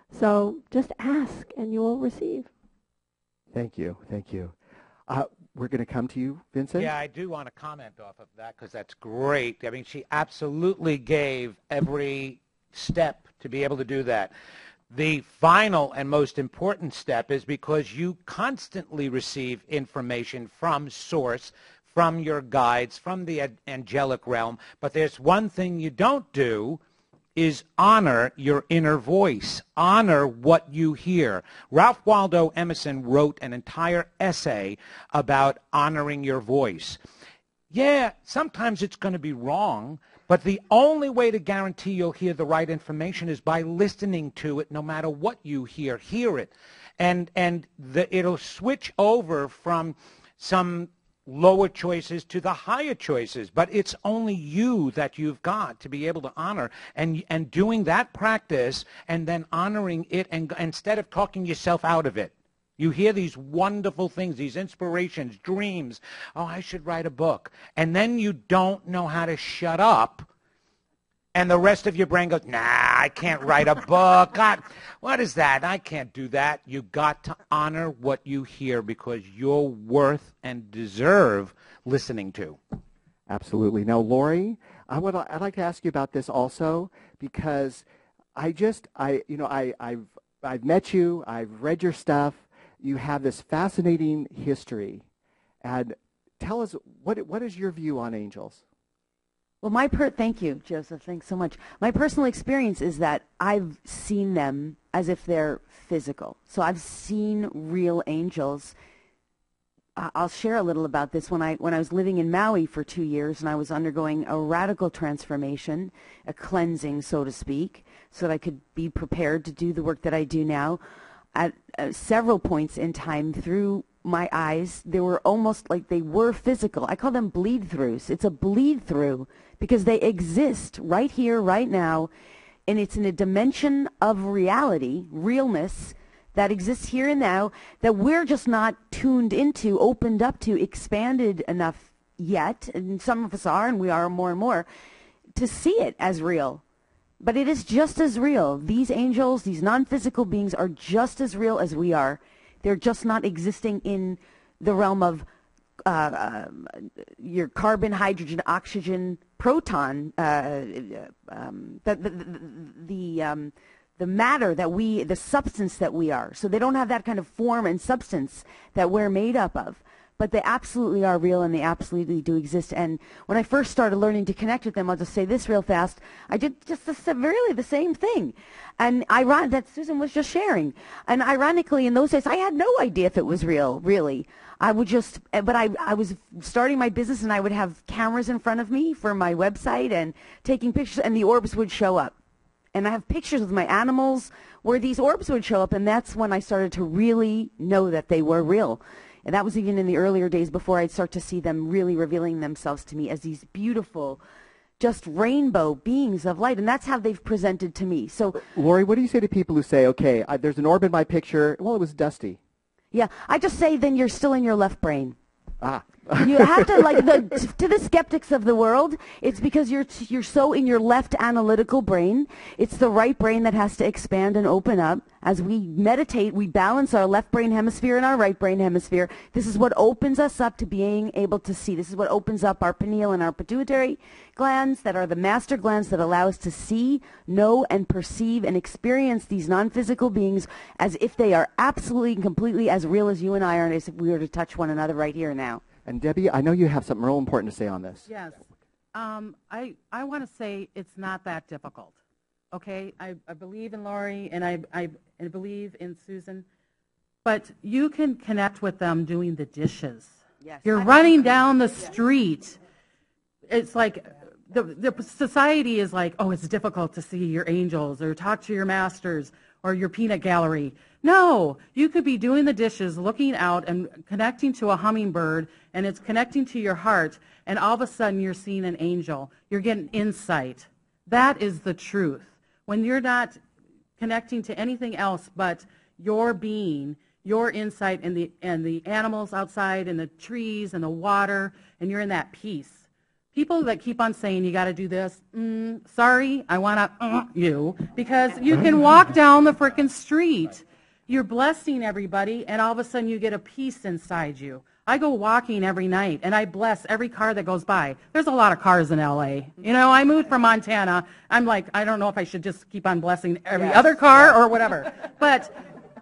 So just ask and you will receive. Thank you. Thank you. We're going to come to you, Vincent. Yeah, I do want to comment off of that because that's great. I mean, she absolutely gave every step to be able to do that. The final and most important step is because you constantly receive information from source, from your guides, from the angelic realm. But there's one thing you don't do, is honor your inner voice. Honor what you hear. Ralph Waldo Emerson wrote an entire essay about honoring your voice. Yeah, sometimes it's going to be wrong, but the only way to guarantee you'll hear the right information is by listening to it no matter what you hear. Hear it. And it'll switch over from some lower choices to the higher choices, but it's only you that you've got to be able to honor, and doing that practice and then honoring it, and instead of talking yourself out of it. You hear these wonderful things, these inspirations, dreams. Oh, I should write a book. And then you don't know how to shut up, and the rest of your brain goes, nah, I can't write a book. God, what is that? I can't do that. You got to honor what you hear because you're worth and deserve listening to. Absolutely. Now, Lori, I'd like to ask you about this also, because I've met you, I've read your stuff. You have this fascinating history, and tell us what is your view on angels? Well, thank you, Joseph. Thanks so much. My personal experience is that I've seen them as if they're physical. So I've seen real angels. I'll share a little about this. When I was living in Maui for 2 years, and I was undergoing a radical transformation, a cleansing, so to speak, so that I could be prepared to do the work that I do now. At several points in time through my eyes. They were almost like they were physical. I call them bleed-throughs. It's a bleed-through because they exist right here, right now, and it's in a dimension of reality, realness, that exists here and now that we're just not tuned into, opened up to, expanded enough yet, and some of us are, and we are more and more, to see it as real. But it is just as real. These angels, these non-physical beings are just as real as we are. They're just not existing in the realm of your carbon, hydrogen, oxygen, proton, the matter that we, the substance that we are. So they don't have that kind of form and substance that we're made up of. But they absolutely are real, and they absolutely do exist. And when I first started learning to connect with them, I'll just say this real fast, I did just really the same thing. And that Susan was just sharing. And ironically, in those days, I had no idea if it was real, really. I would just, but I was starting my business, and I would have cameras in front of me for my website and taking pictures, and the orbs would show up. And I have pictures of my animals where these orbs would show up, and that's when I started to really know that they were real. And that was even in the earlier days before I'd start to see them really revealing themselves to me as these beautiful, just rainbow beings of light. And that's how they've presented to me. So, Lori, what do you say to people who say, okay, there's an orb in my picture, well, it was dusty? Yeah, I just say then you're still in your left brain. Ah. You have to, to the skeptics of the world, it's because you're so in your left analytical brain. It's the right brain that has to expand and open up. As we meditate, we balance our left brain hemisphere and our right brain hemisphere. This is what opens us up to being able to see. This is what opens up our pineal and our pituitary glands that are the master glands that allow us to see, know, and perceive and experience these non-physical beings as if they are absolutely and completely as real as you and I are, and as if we were to touch one another right here and now. And Debbie, I know you have something real important to say on this. Yes. I want to say it's not that difficult. Okay? I believe in Lori, and I believe in Susan. But you can connect with them doing the dishes. Yes. You're running down the street. It's like the society is like, oh, it's difficult to see your angels or talk to your masters or your peanut gallery. No, you could be doing the dishes, looking out and connecting to a hummingbird, and it's connecting to your heart, and all of a sudden you're seeing an angel. You're getting insight. That is the truth. When you're not connecting to anything else but your being, your insight, and the animals outside and the trees and the water, and you're in that peace. People that keep on saying you got to do this, sorry, I want to you, because you can walk down the frickin' street. You're blessing everybody, and all of a sudden you get a peace inside you. I go walking every night, and I bless every car that goes by. There's a lot of cars in L.A. You know, I moved from Montana. I'm like, I don't know if I should just keep on blessing every other car or whatever. But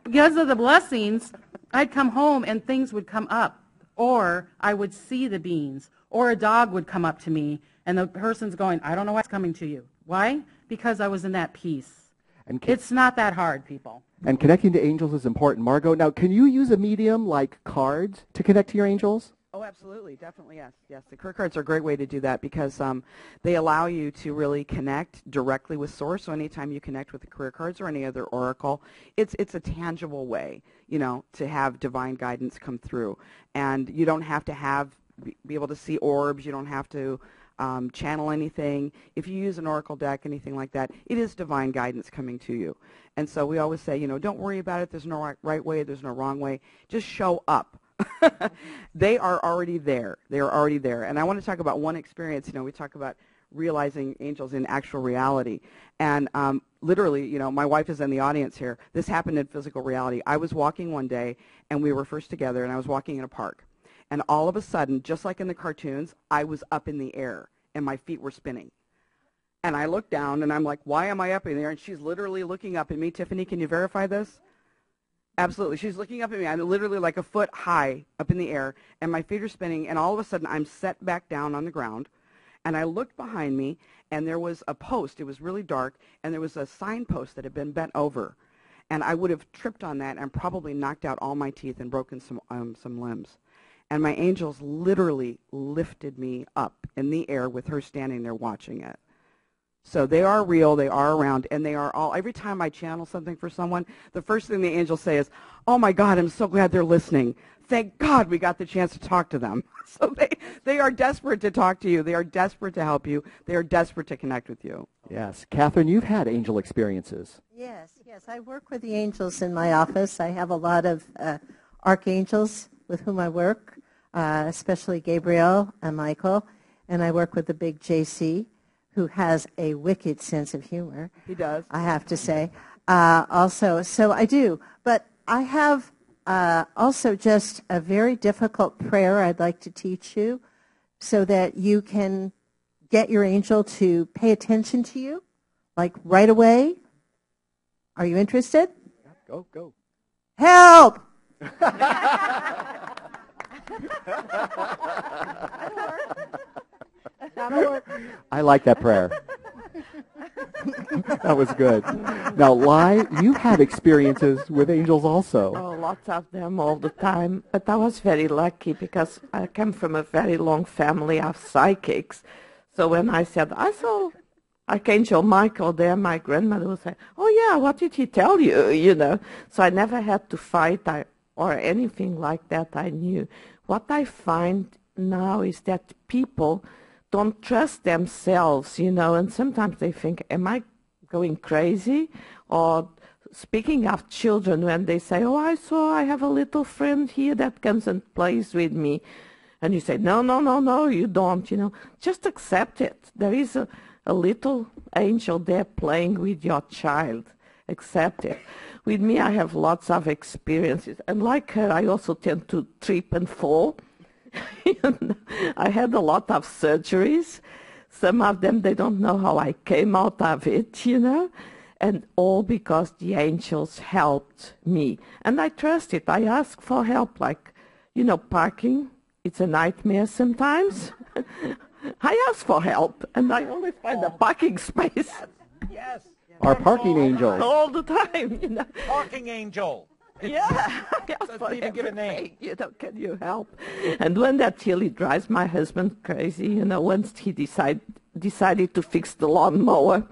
because of the blessings, I'd come home, and things would come up. Or I would see the beings. Or a dog would come up to me, and the person's going, I don't know what's coming to you. Why? Because I was in that peace. And it's not that hard, people. And connecting to angels is important. Margot, now, can you use a medium like cards to connect to your angels? Oh, absolutely. Definitely, yes. Yes, the career cards are a great way to do that because they allow you to really connect directly with Source. So anytime you connect with the career cards or any other oracle, it's a tangible way, you know, to have divine guidance come through. And you don't have to be able to see orbs. You don't have to channel anything. If you use an oracle deck, anything like that, it is divine guidance coming to you. And so we always say, you know, don't worry about it. There's no right way. There's no wrong way. Just show up. They are already there. They are already there. And I want to talk about one experience. You know, we talk about realizing angels in actual reality. And literally, you know, my wife is in the audience here. This happened in physical reality. I was walking one day, and we were first together, and I was walking in a park. And all of a sudden, just like in the cartoons, I was up in the air, and my feet were spinning. And I looked down, and I'm like, why am I up in the air? And she's literally looking up at me. Tiffany, can you verify this? Absolutely. She's looking up at me. I'm literally like a foot high up in the air, and my feet are spinning, and all of a sudden I'm set back down on the ground, and I looked behind me, and there was a post. It was really dark, and there was a signpost that had been bent over, and I would have tripped on that and probably knocked out all my teeth and broken some limbs. And my angels literally lifted me up in the air with her standing there watching it. So they are real, they are around, and they are all, every time I channel something for someone, the first thing the angels say is, oh my God, I'm so glad they're listening. thank God we got the chance to talk to them. So they are desperate to talk to you. They are desperate to help you. They are desperate to connect with you. Yes. Catherine, you've had angel experiences. Yes, yes. I work with the angels in my office. I have a lot of archangels with whom I work, especially Gabriel and Michael. And I work with the big JC, who has a wicked sense of humor. He does. I have to say. Also, so I do. But I have also just a very difficult prayer I'd like to teach you so that you can get your angel to pay attention to you, like right away. Are you interested? Go, go. Help! I like that prayer. That was good. Now, Lai, you had experiences with angels also. Oh, lots of them all the time. But I was very lucky because I come from a very long family of psychics. So when I said, I saw Archangel Michael there, my grandmother would say, oh, yeah, what did he tell you, you know? So I never had to fight or anything like that, I knew. What I find now is that people don't trust themselves, you know, and sometimes they think, am I going crazy? Or speaking of children, when they say, oh, I have a little friend here that comes and plays with me. And you say, no, you don't, you know. Just accept it. There is a little angel there playing with your child. Accept it. With me, I have lots of experiences. And like her, I also tend to trip and fall. I had a lot of surgeries. Some of them, they don't know how I came out of it, you know. And all because the angels helped me. And I trust it. I ask for help, like, you know, parking. It's a nightmare sometimes. I ask for help, and I only find a parking space. Yes. Our parking angels. All the time, you know. Parking angel. Yeah. Doesn't even give a name. You know, can you help? And when that really drives my husband crazy, you know, once he decided to fix the lawnmower,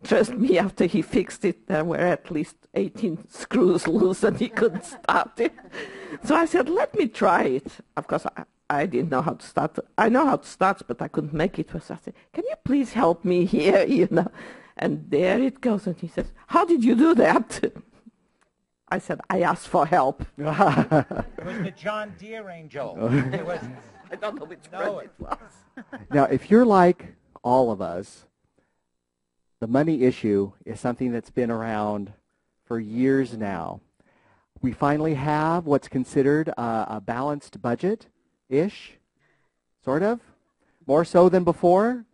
trust me, after he fixed it, there were at least 18 screws loose and he couldn't start it. So I said, let me try it. Of course, I didn't know how to start. I know how to start, but I couldn't make it. So I said, can you please help me here, you know? And there it goes. And he says, how did you do that? I said, I asked for help. It was the John Deere angel. It was, I don't know which one it was. Now, if you're like all of us, the money issue is something that's been around for years now. We finally have what's considered a balanced budget-ish, sort of, more so than before.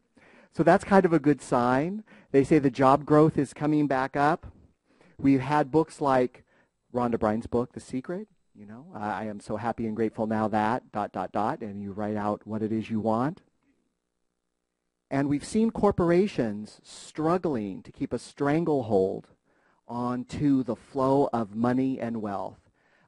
So that's kind of a good sign. They say the job growth is coming back up. We've had books like Rhonda Bryan's book, The Secret. You know, I am so happy and grateful now that, ... and you write out what it is you want. And we've seen corporations struggling to keep a stranglehold onto the flow of money and wealth.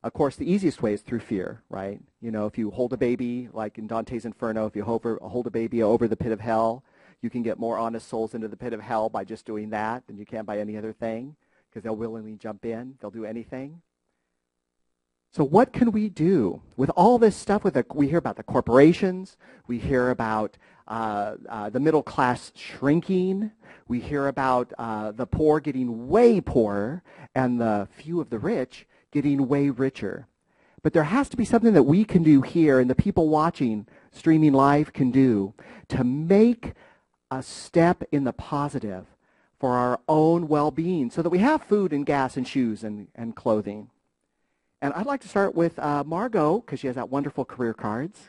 Of course, the easiest way is through fear, right? You know, if you hold a baby, like in Dante's Inferno, if you hold a baby over the pit of hell, you can get more honest souls into the pit of hell by just doing that than you can by any other thing, because they'll willingly jump in. They'll do anything. So what can we do with all this stuff? We hear about the corporations. We hear about the middle class shrinking. We hear about the poor getting way poorer and the few of the rich getting way richer. But there has to be something that we can do here and the people watching streaming live can do to make a step in the positive for our own well-being so that we have food and gas and shoes and clothing. And I'd like to start with Margot, because she has that wonderful career cards.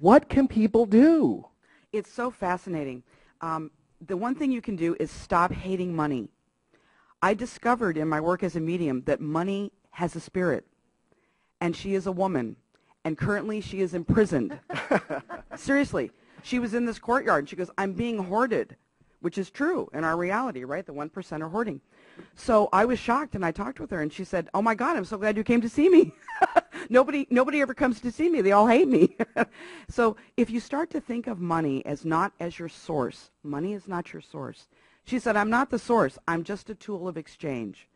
What can people do? It's so fascinating. The one thing you can do is stop hating money. I discovered in my work as a medium that money has a spirit, and she is a woman, and currently she is imprisoned. Seriously. She was in this courtyard, and she goes, I'm being hoarded, which is true in our reality, right? The 1% are hoarding. So I was shocked, and I talked with her, and she said, oh, my God, I'm so glad you came to see me. Nobody ever comes to see me. They all hate me. So if you start to think of money as not as your source, money is not your source. She said, I'm not the source. I'm just a tool of exchange.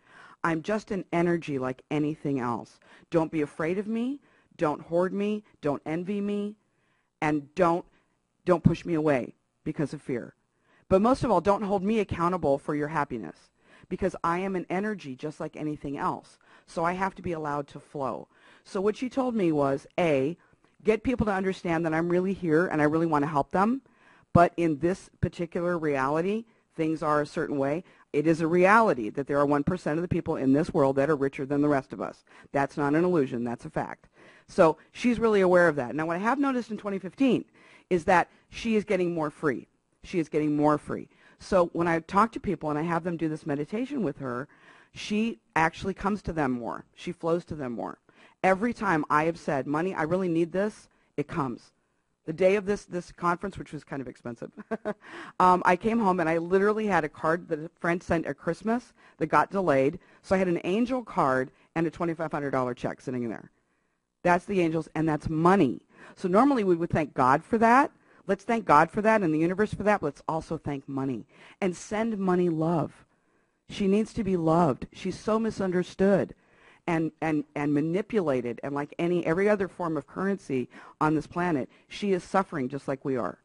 I'm just an energy like anything else. Don't be afraid of me. don't hoard me, don't envy me, and don't push me away because of fear. But most of all, don't hold me accountable for your happiness, because I am an energy just like anything else. So I have to be allowed to flow. So what she told me was, A, get people to understand that I'm really here and I really want to help them, but in this particular reality, things are a certain way. It is a reality that there are 1% of the people in this world that are richer than the rest of us. That's not an illusion. That's a fact. So she's really aware of that. Now, what I have noticed in 2015 is that she is getting more free. She is getting more free. So when I talk to people and I have them do this meditation with her, she actually comes to them more. She flows to them more. Every time I have said, money, I really need this, it comes. The day of this conference, which was kind of expensive, I came home and I literally had a card that a friend sent at Christmas that got delayed. So I had an angel card and a $2,500 check sitting in there. That's the angels, and that's money. So normally we would thank God for that. Let's thank God for that and the universe for that, but let's also thank money. And send money love. She needs to be loved. She's so misunderstood and manipulated, and like every other form of currency on this planet, she is suffering just like we are.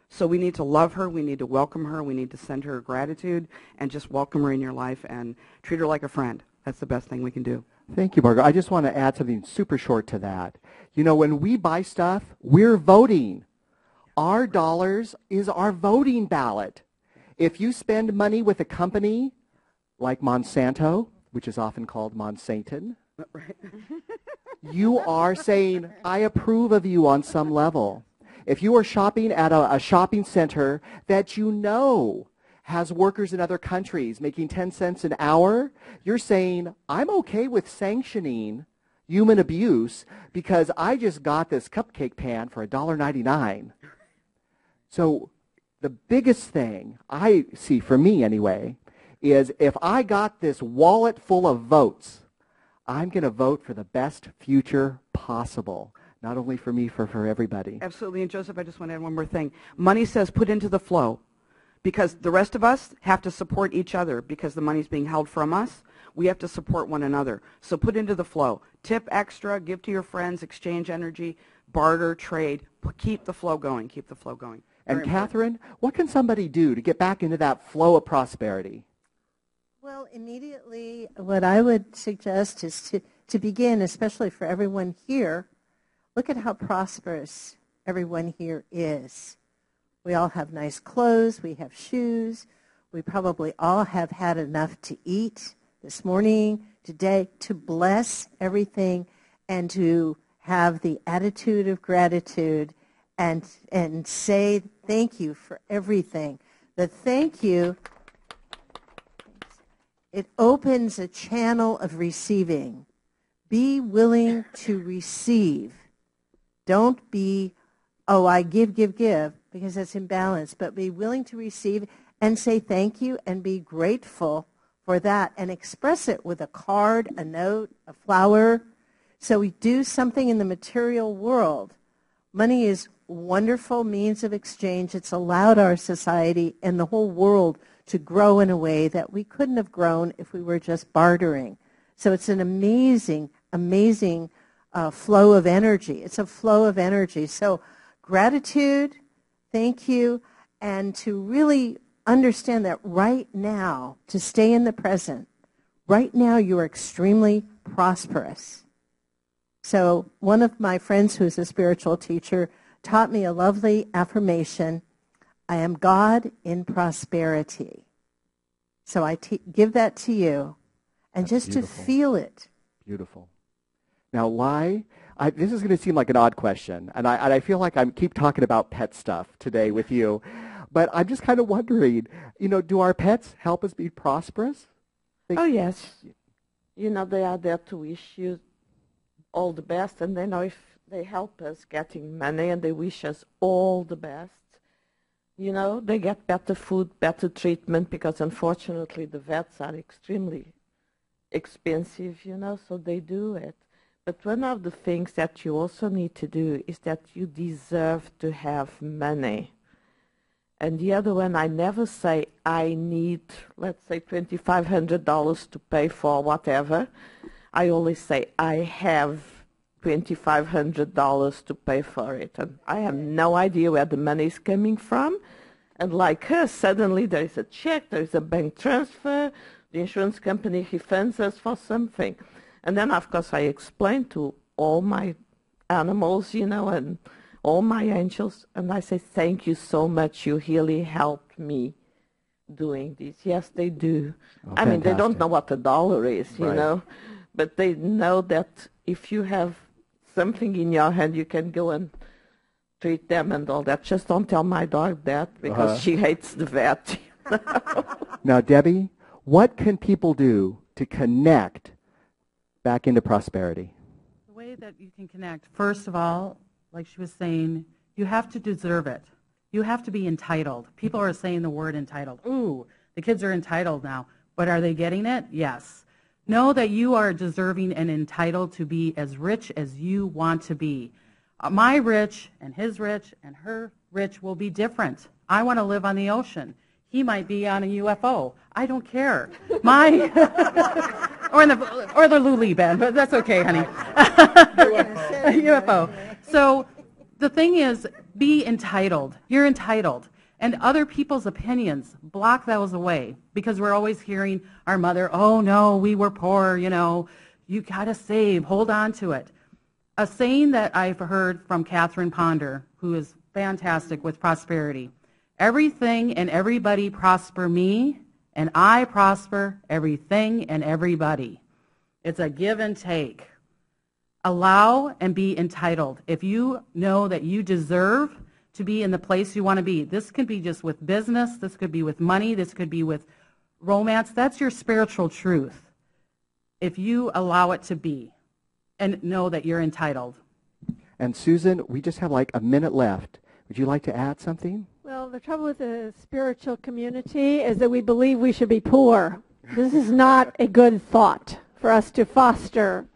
So we need to love her, we need to welcome her, we need to send her gratitude and just welcome her in your life and treat her like a friend. That's the best thing we can do. Thank you, Margaret. I just want to add something super short to that. You know, when we buy stuff, we're voting. Our dollars is our voting ballot. If you spend money with a company like Monsanto, which is often called Monsanton, Right. you are saying, I approve of you on some level. If you are shopping at a shopping center that you know has workers in other countries making 10 cents an hour, you're saying, I'm okay with sanctioning human abuse because I just got this cupcake pan for $1.99. So the biggest thing I see, for me anyway, is if I got this wallet full of votes, I'm going to vote for the best future possible, not only for me, for everybody. Absolutely. And Joseph, I just want to add one more thing. Money says put into the flow, because the rest of us have to support each other because the money's being held from us. We have to support one another. So put into the flow. Tip extra, give to your friends, exchange energy, barter, trade. Keep the flow going. Keep the flow going. And Catherine, what can somebody do to get back into that flow of prosperity? Well, immediately what I would suggest is to begin, especially for everyone here, look at how prosperous everyone here is. We all have nice clothes, we have shoes, we probably all have had enough to eat this morning, today, to bless everything and to have the attitude of gratitude and say thank you for everything. The thank you, it opens a channel of receiving. Be willing to receive. Don't be, oh, I give, because that's imbalance, but be willing to receive and say thank you and be grateful for that and express it with a card, a note, a flower. So we do something in the material world. Money is a wonderful means of exchange. It's allowed our society and the whole world to grow in a way that we couldn't have grown if we were just bartering. So it's an amazing, amazing flow of energy. It's a flow of energy. So gratitude, thank you, and to really understand that right now, to stay in the present, right now you are extremely prosperous. So one of my friends who's a spiritual teacher taught me a lovely affirmation, I am God in prosperity. So I give that to you, and That's just beautiful. to feel it. Beautiful. Now, this is going to seem like an odd question, and I feel like I keep talking about pet stuff today with you, but I'm just kind of wondering, do our pets help us be prosperous? Oh, yes. They are there to wish you all the best, and they know if they help us getting money, and they wish us all the best. They get better food, better treatment, because unfortunately the vets are extremely expensive, so they do it. But one of the things that you also need to do is that you deserve to have money. And the other one, I never say I need, let's say, $2,500 to pay for whatever. I always say I have $2,500 to pay for it. And I have no idea where the money is coming from. And like her, suddenly there is a check, there is a bank transfer, the insurance company refunds us for something. And then, of course, I explained to all my animals, you know, and all my angels, and I say, thank you so much. You really helped me doing this. Yes, they do. Oh, I mean, they don't fantastic. know what a dollar is, you Right. know, but they know that if you have something in your hand, you can go and treat them and all that. Just don't tell my dog that because she hates the vet. Now, Debbie, what can people do to connect back into prosperity? The way that you can connect, first of all, like she was saying, you have to deserve it. You have to be entitled. People are saying the word entitled. Ooh, the kids are entitled now. But are they getting it? Yes. Know that you are deserving and entitled to be as rich as you want to be. My rich and his rich and her rich will be different. I want to live on the ocean. He might be on a UFO. I don't care. Or the Luli band, but that's okay, honey. UFO. So the thing is, be entitled. You're entitled. And other people's opinions, block those away. Because we're always hearing our mother, oh no, we were poor, you know, you gotta save, hold on to it. A saying that I've heard from Catherine Ponder, who is fantastic with prosperity. Everything and everybody prosper me, and I prosper everything and everybody. It's a give and take. Allow and be entitled. If you know that you deserve to be in the place you want to be, this could be just with business, this could be with money, this could be with romance. That's your spiritual truth. If you allow it to be and know that you're entitled. And Susan, we just have like a minute left. Would you like to add something? Well, the trouble with the spiritual community is that we believe we should be poor. This is not a good thought for us to foster.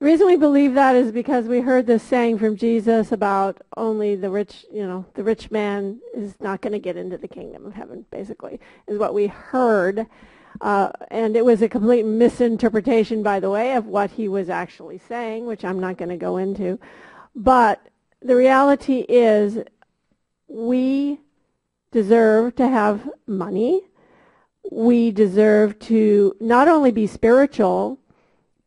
The reason we believe that is because we heard this saying from Jesus about only the rich, you know, the rich man is not going to get into the kingdom of heaven, basically, is what we heard. And it was a complete misinterpretation, by the way, of what he was actually saying, which I'm not going to go into. But the reality is we deserve to have money. We deserve to not only be spiritual,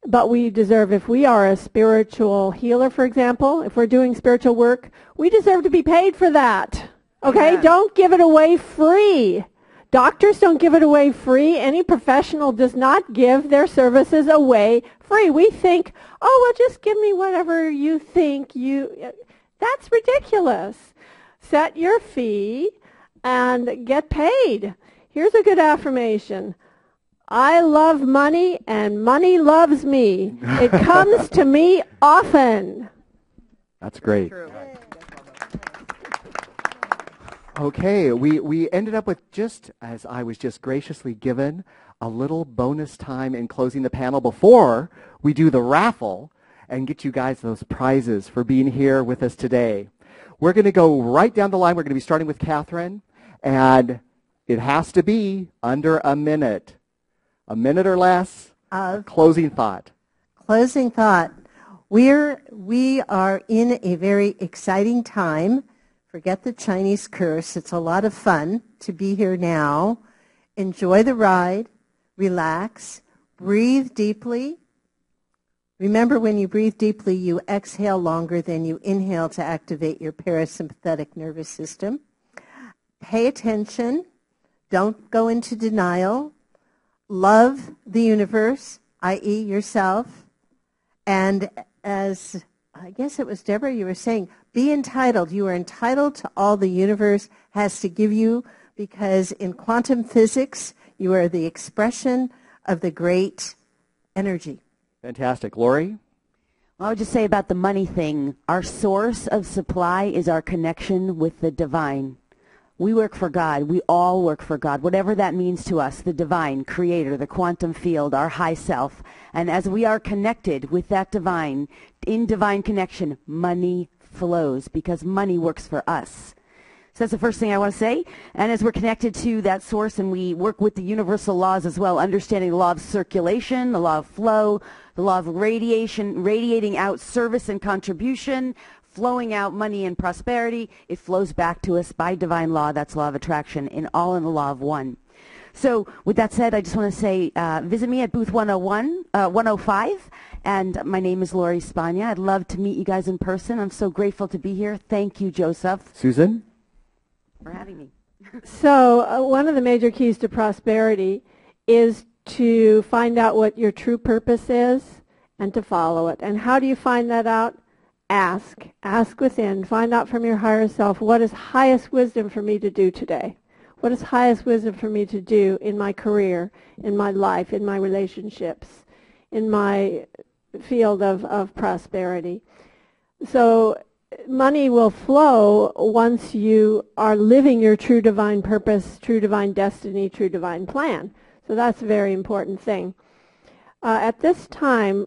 but we deserve, if we are a spiritual healer, for example, if we're doing spiritual work, we deserve to be paid for that. Okay? Yes. Don't give it away free. Doctors don't give it away free. Any professional does not give their services away free. We think, oh, well, just give me whatever you think you... That's ridiculous. Set your fee and get paid. Here's a good affirmation. I love money and money loves me. It comes to me often. That's great. Okay, we ended up with, just as I was just graciously given, a little bonus time in closing the panel before we do the raffle and get you guys those prizes for being here with us today. We're going to go right down the line. We're going to be starting with Catherine, and it has to be under a minute. A minute or less. Closing thought. Closing thought. We are in a very exciting time. Forget the Chinese curse. It's a lot of fun to be here now. Enjoy the ride. Relax. Breathe deeply. Remember, when you breathe deeply, you exhale longer than you inhale to activate your parasympathetic nervous system. Pay attention. Don't go into denial. Love the universe, i.e. yourself. And as I guess it was Deborah, you were saying, be entitled. You are entitled to all the universe has to give you, because in quantum physics, you are the expression of the great energy. Fantastic. Lori? Well, I would just say about the money thing, our source of supply is our connection with the divine. We work for God. We all work for God, whatever that means to us, the divine, creator, the quantum field, our high self. And as we are connected with that divine, in divine connection, money flows because money works for us. So that's the first thing I want to say. And as we're connected to that source and we work with the universal laws as well, understanding the law of circulation, the law of flow, the law of radiating out service and contribution, flowing out money and prosperity, it flows back to us by divine law. That's law of attraction, all in the law of one. So with that said, I just want to say visit me at booth 105, and my name is Lori Spagna. I'd love to meet you guys in person. I'm so grateful to be here. Thank you, Joseph. Susan? For having me. So one of the major keys to prosperity is to find out what your true purpose is and to follow it. And how do you find that out? Ask. Ask within. Find out from your higher self, what is highest wisdom for me to do today? What is highest wisdom for me to do in my career, in my life, in my relationships, in my field of prosperity? So money will flow once you are living your true divine purpose, true divine destiny, true divine plan. So that's a very important thing. At this time,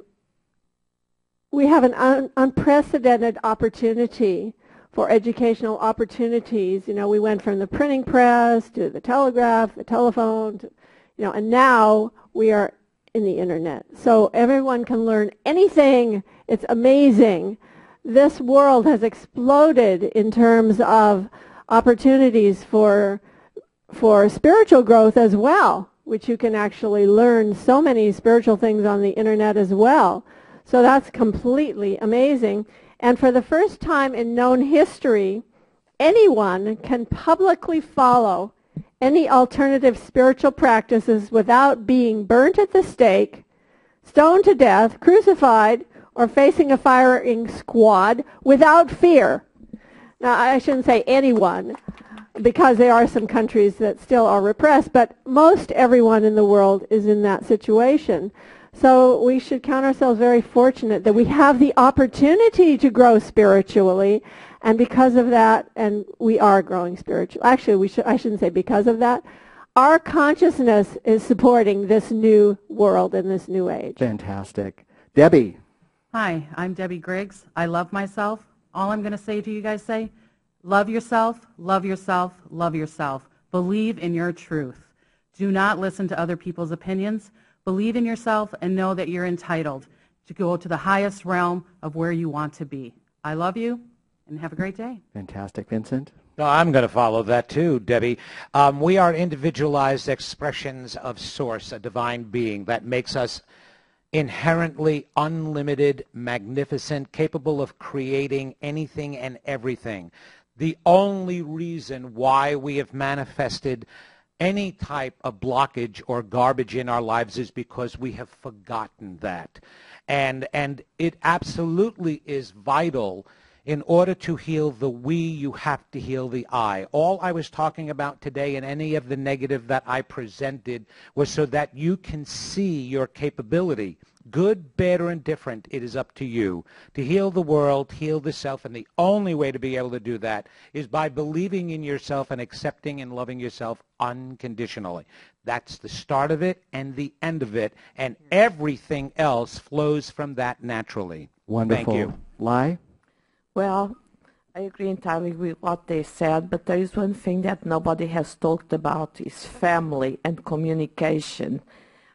we have an unprecedented opportunity for educational opportunities. You know, we went from the printing press to the telegraph, the telephone, to, and now we are in the internet. So everyone can learn anything. It's amazing. This world has exploded in terms of opportunities for spiritual growth as well, which you can actually learn so many spiritual things on the internet as well. So that's completely amazing. And for the first time in known history, anyone can publicly follow any alternative spiritual practices without being burnt at the stake, stoned to death, crucified, or facing a firing squad without fear. Now, I shouldn't say anyone, because there are some countries that still are repressed, but most everyone in the world is in that situation. So we should count ourselves very fortunate that we have the opportunity to grow spiritually, and because of that, and we are growing spiritually. Actually, I shouldn't say because of that. Our consciousness is supporting this new world and this new age. Fantastic. Debbie. Hi, I'm Debbie Griggs. I love myself. All I'm going to say to you guys love yourself, love yourself, love yourself. Believe in your truth. Do not listen to other people's opinions. Believe in yourself and know that you're entitled to go to the highest realm of where you want to be. I love you, and have a great day. Fantastic. Vincent? No, I'm going to follow that too, Debbie. We are individualized expressions of Source, a divine being that makes us inherently unlimited, magnificent, capable of creating anything and everything. The only reason why we have manifested any type of blockage or garbage in our lives is because we have forgotten that. And it absolutely is vital. In order to heal the we, you have to heal the I. All I was talking about today and any of the negative that I presented was so that you can see your capability. Good, bad, or indifferent, it is up to you to heal the world, heal the self, and the only way to be able to do that is by believing in yourself and accepting and loving yourself unconditionally. That's the start of it and the end of it, and everything else flows from that naturally. Wonderful. Thank you. Lai? Well, I agree entirely with what they said, but there is one thing that nobody has talked about is family and communication.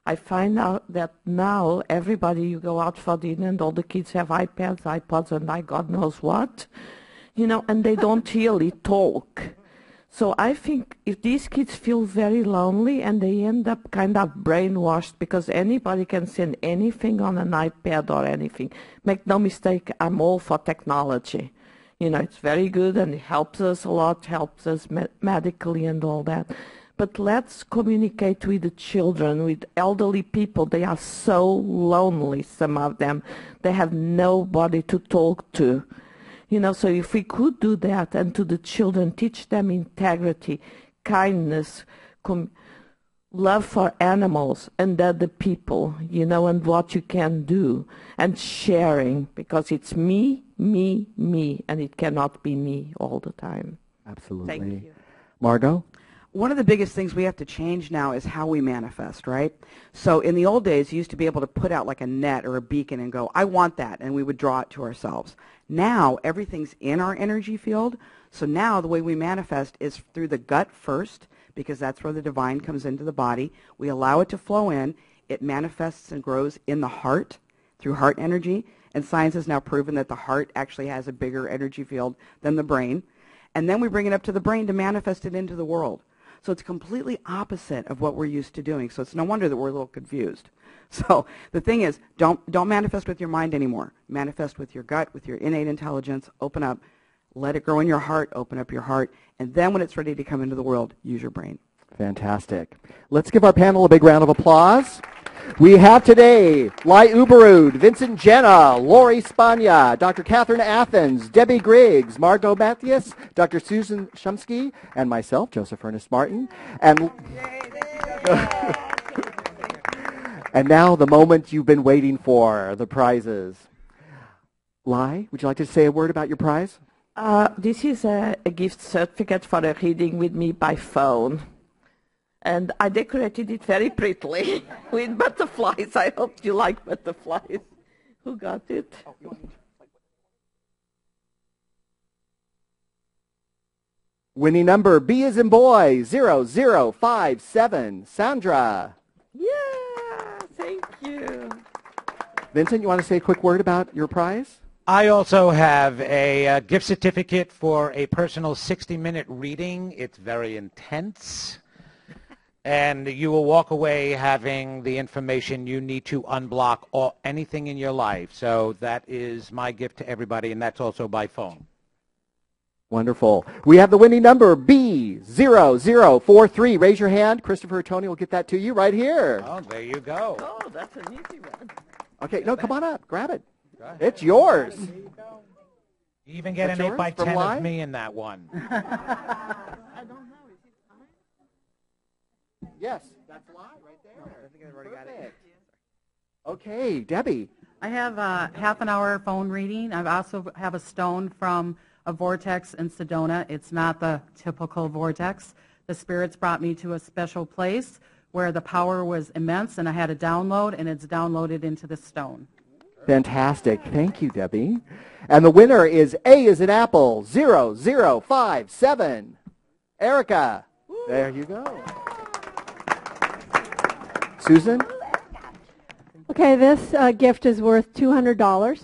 I find out that now everybody, you go out for dinner and all the kids have iPads, iPods, and God knows what, and they don't really talk. So I think if these kids feel very lonely and they end up kind of brainwashed because anybody can send anything on an iPad or anything. Make no mistake, I'm all for technology. It's very good and it helps us a lot, helps us medically and all that. But let's communicate with the children, with elderly people. They are so lonely, some of them. They have nobody to talk to. So if we could do that and to the children, teach them integrity, kindness, love for animals and other people, and what you can do, and sharing, because it's me, me, me, and it cannot be me all the time. Absolutely. Thank you. Margot? One of the biggest things we have to change now is how we manifest, right? So in the old days, you used to be able to put out like a net or a beacon and go, I want that, and we would draw it to ourselves. Now, everything's in our energy field, So now the way we manifest is through the gut first, because that's where the divine comes into the body. We allow it to flow in. It manifests and grows in the heart through heart energy. And science has now proven that the heart actually has a bigger energy field than the brain. And then we bring it up to the brain to manifest it into the world. So it's completely opposite of what we're used to doing. So it's no wonder that we're a little confused. So the thing is, don't manifest with your mind anymore. Manifest with your gut, with your innate intelligence. Open up. Let it grow in your heart. Open up your heart. And then when it's ready to come into the world, use your brain. Fantastic. Let's give our panel a big round of applause. We have today Lai Uberud, Vincent Jenna, Lori Spagna, Dr. Catherine Athens, Debbie Griggs, Margot Mathias, Dr. Susan Shumsky, and myself, Joseph Ernest Martin. And, and now the moment you've been waiting for, the prizes. Lai, would you like to say a word about your prize? This is a gift certificate for a reading with me by phone. And I decorated it very prettily with butterflies. I hope you like butterflies. Who got it? Winning number B as in boy, 0057. Sandra. Yeah, thank you. Vincent, you want to say a quick word about your prize? I also have a gift certificate for a personal 60-minute reading. It's very intense. And you will walk away having the information you need to unblock anything in your life. So that is my gift to everybody, and that's also by phone. Wonderful. We have the winning number, B0043. Raise your hand. Christopher or Tony will get that to you right here. Oh, there you go. Oh, that's an easy one. Okay, no, come on up. Grab it. It's yours. There you go. You even get That's an yours 8x10 of me in that one. I don't know. Is it fine? Yes, that's live right there. I think I've already got it. Okay, Debbie. I have a half an hour phone reading. I also have a stone from a vortex in Sedona. It's not the typical vortex. The spirits brought me to a special place where the power was immense, and I had a download, and it's downloaded into the stone. Fantastic. Thank you, Debbie. And the winner is A as in apple, 0057. Erica. Woo. There you go. Susan? Okay, this gift is worth $200.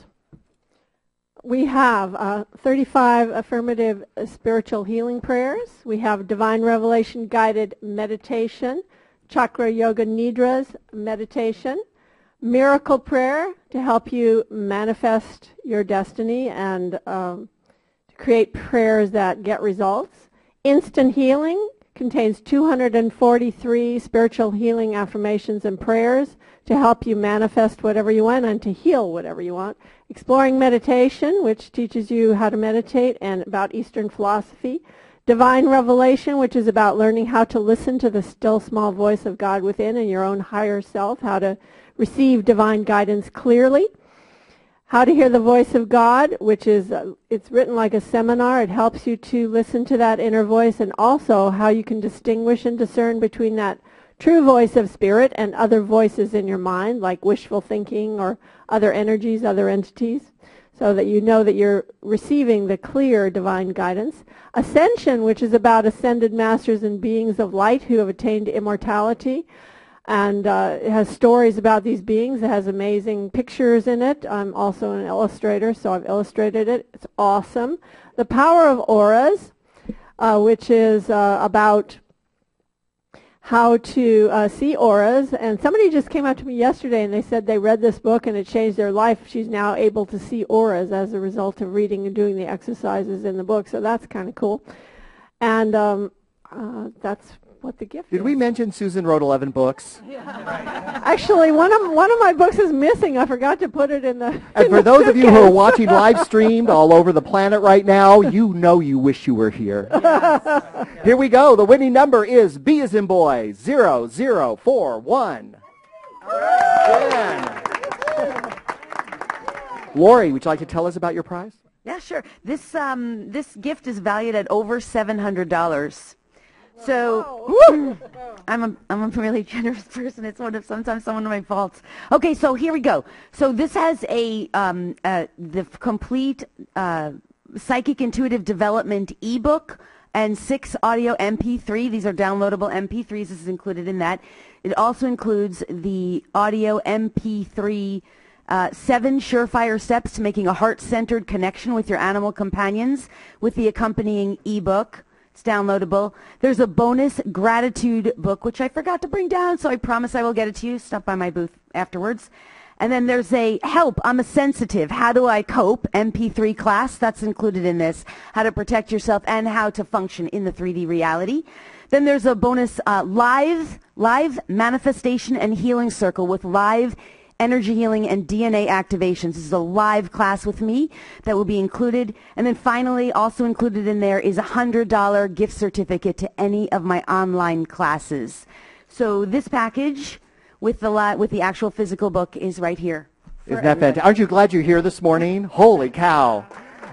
We have 35 affirmative spiritual healing prayers. We have divine revelation guided meditation, chakra yoga nidras meditation, miracle prayer to help you manifest your destiny and to create prayers that get results. Instant healing contains 243 spiritual healing affirmations and prayers to help you manifest whatever you want and to heal whatever you want. Exploring meditation, which teaches you how to meditate and about Eastern philosophy. Divine revelation, which is about learning how to listen to the still small voice of God within and your own higher self, how to receive divine guidance clearly. How to hear the voice of God, which is, it's written like a seminar. It helps you to listen to that inner voice, and also how you can distinguish and discern between that true voice of spirit and other voices in your mind, like wishful thinking or other energies, other entities, so that you know that you're receiving the clear divine guidance. Ascension, which is about ascended masters and beings of light who have attained immortality. And it has stories about these beings. It has amazing pictures in it. I'm also an illustrator, so I've illustrated it. It's awesome. The Power of Auras, which is about how to see auras. And somebody just came up to me yesterday and they said they read this book and it changed their life. She's now able to see auras as a result of reading and doing the exercises in the book. So that's kind of cool. And that's what the gift is. Did we mention Susan wrote 11 books? Actually, one of my books is missing. I forgot to put it in the And for those of you who are watching live streamed all over the planet right now, you know you wish you were here. Yes. Here we go. The winning number is B as in boy, 0041. Jen. Lori, would you like to tell us about your prize? Yeah, sure. This gift is valued at over $700. So I'm a really generous person. It's sometimes one of my faults. Okay, so here we go. So this has the complete Psychic Intuitive Development ebook and 6 audio MP3. These are downloadable MP3s. This is included in that. It also includes the audio MP3 7 surefire steps to making a heart-centered connection with your animal companions with the accompanying ebook. It's downloadable. There's a bonus gratitude book, which I forgot to bring down, so I promise I will get it to you. Stop by my booth afterwards. And then there's a Help, I'm a Sensitive, How Do I Cope MP3 class. That's included in this. How to protect yourself and how to function in the 3D reality. Then there's a bonus live manifestation and healing circle with live energy healing and DNA activations. This is a live class with me that will be included. And then finally, also included in there is a $100 gift certificate to any of my online classes. So this package with the actual physical book is right here. Isn't that fantastic? Aren't you glad you're here this morning? Holy cow.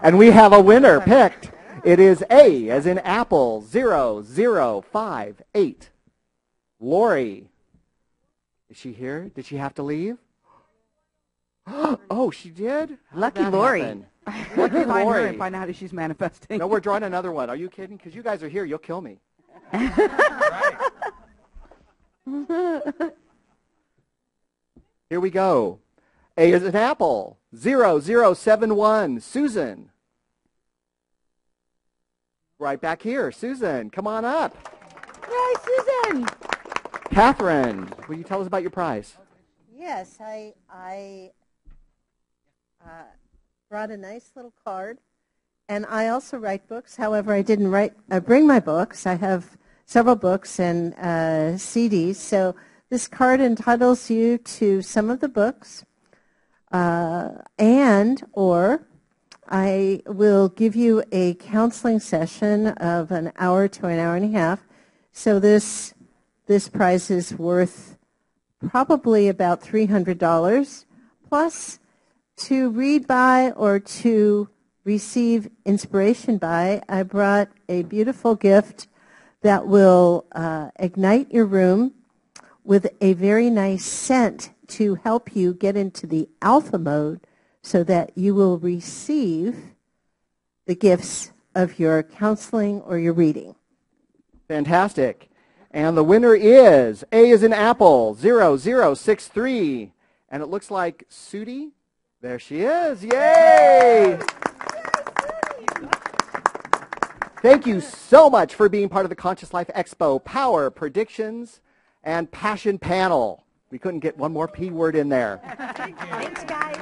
And we have a winner picked. It is A as in Apple 0058. Lori. Is she here? Did she have to leave? Oh, she did? Lucky Lori. Lucky Find her Lori. and find out if she's manifesting. No, we're drawing another one. Are you kidding? Because you guys are here. You'll kill me. Here we go. A is an Apple. 0071. Susan. Right back here. Susan, come on up. Yay, Susan. Catherine, will you tell us about your prize? Yes, I brought a nice little card, and I also write books. However, I didn't bring my books. I have several books and CDs. So this card entitles you to some of the books, or I will give you a counseling session of an hour to an hour and a half. So this prize is worth probably about $300, plus to read by or to receive inspiration by, I brought a beautiful gift that will ignite your room with a very nice scent to help you get into the alpha mode so that you will receive the gifts of your counseling or your reading. Fantastic. And the winner is A as in Apple 0063. And it looks like Sudi. There she is. Yay! Thank you so much for being part of the Conscious Life Expo Power, Predictions, and Passion panel. We couldn't get one more P word in there. Thanks, guys.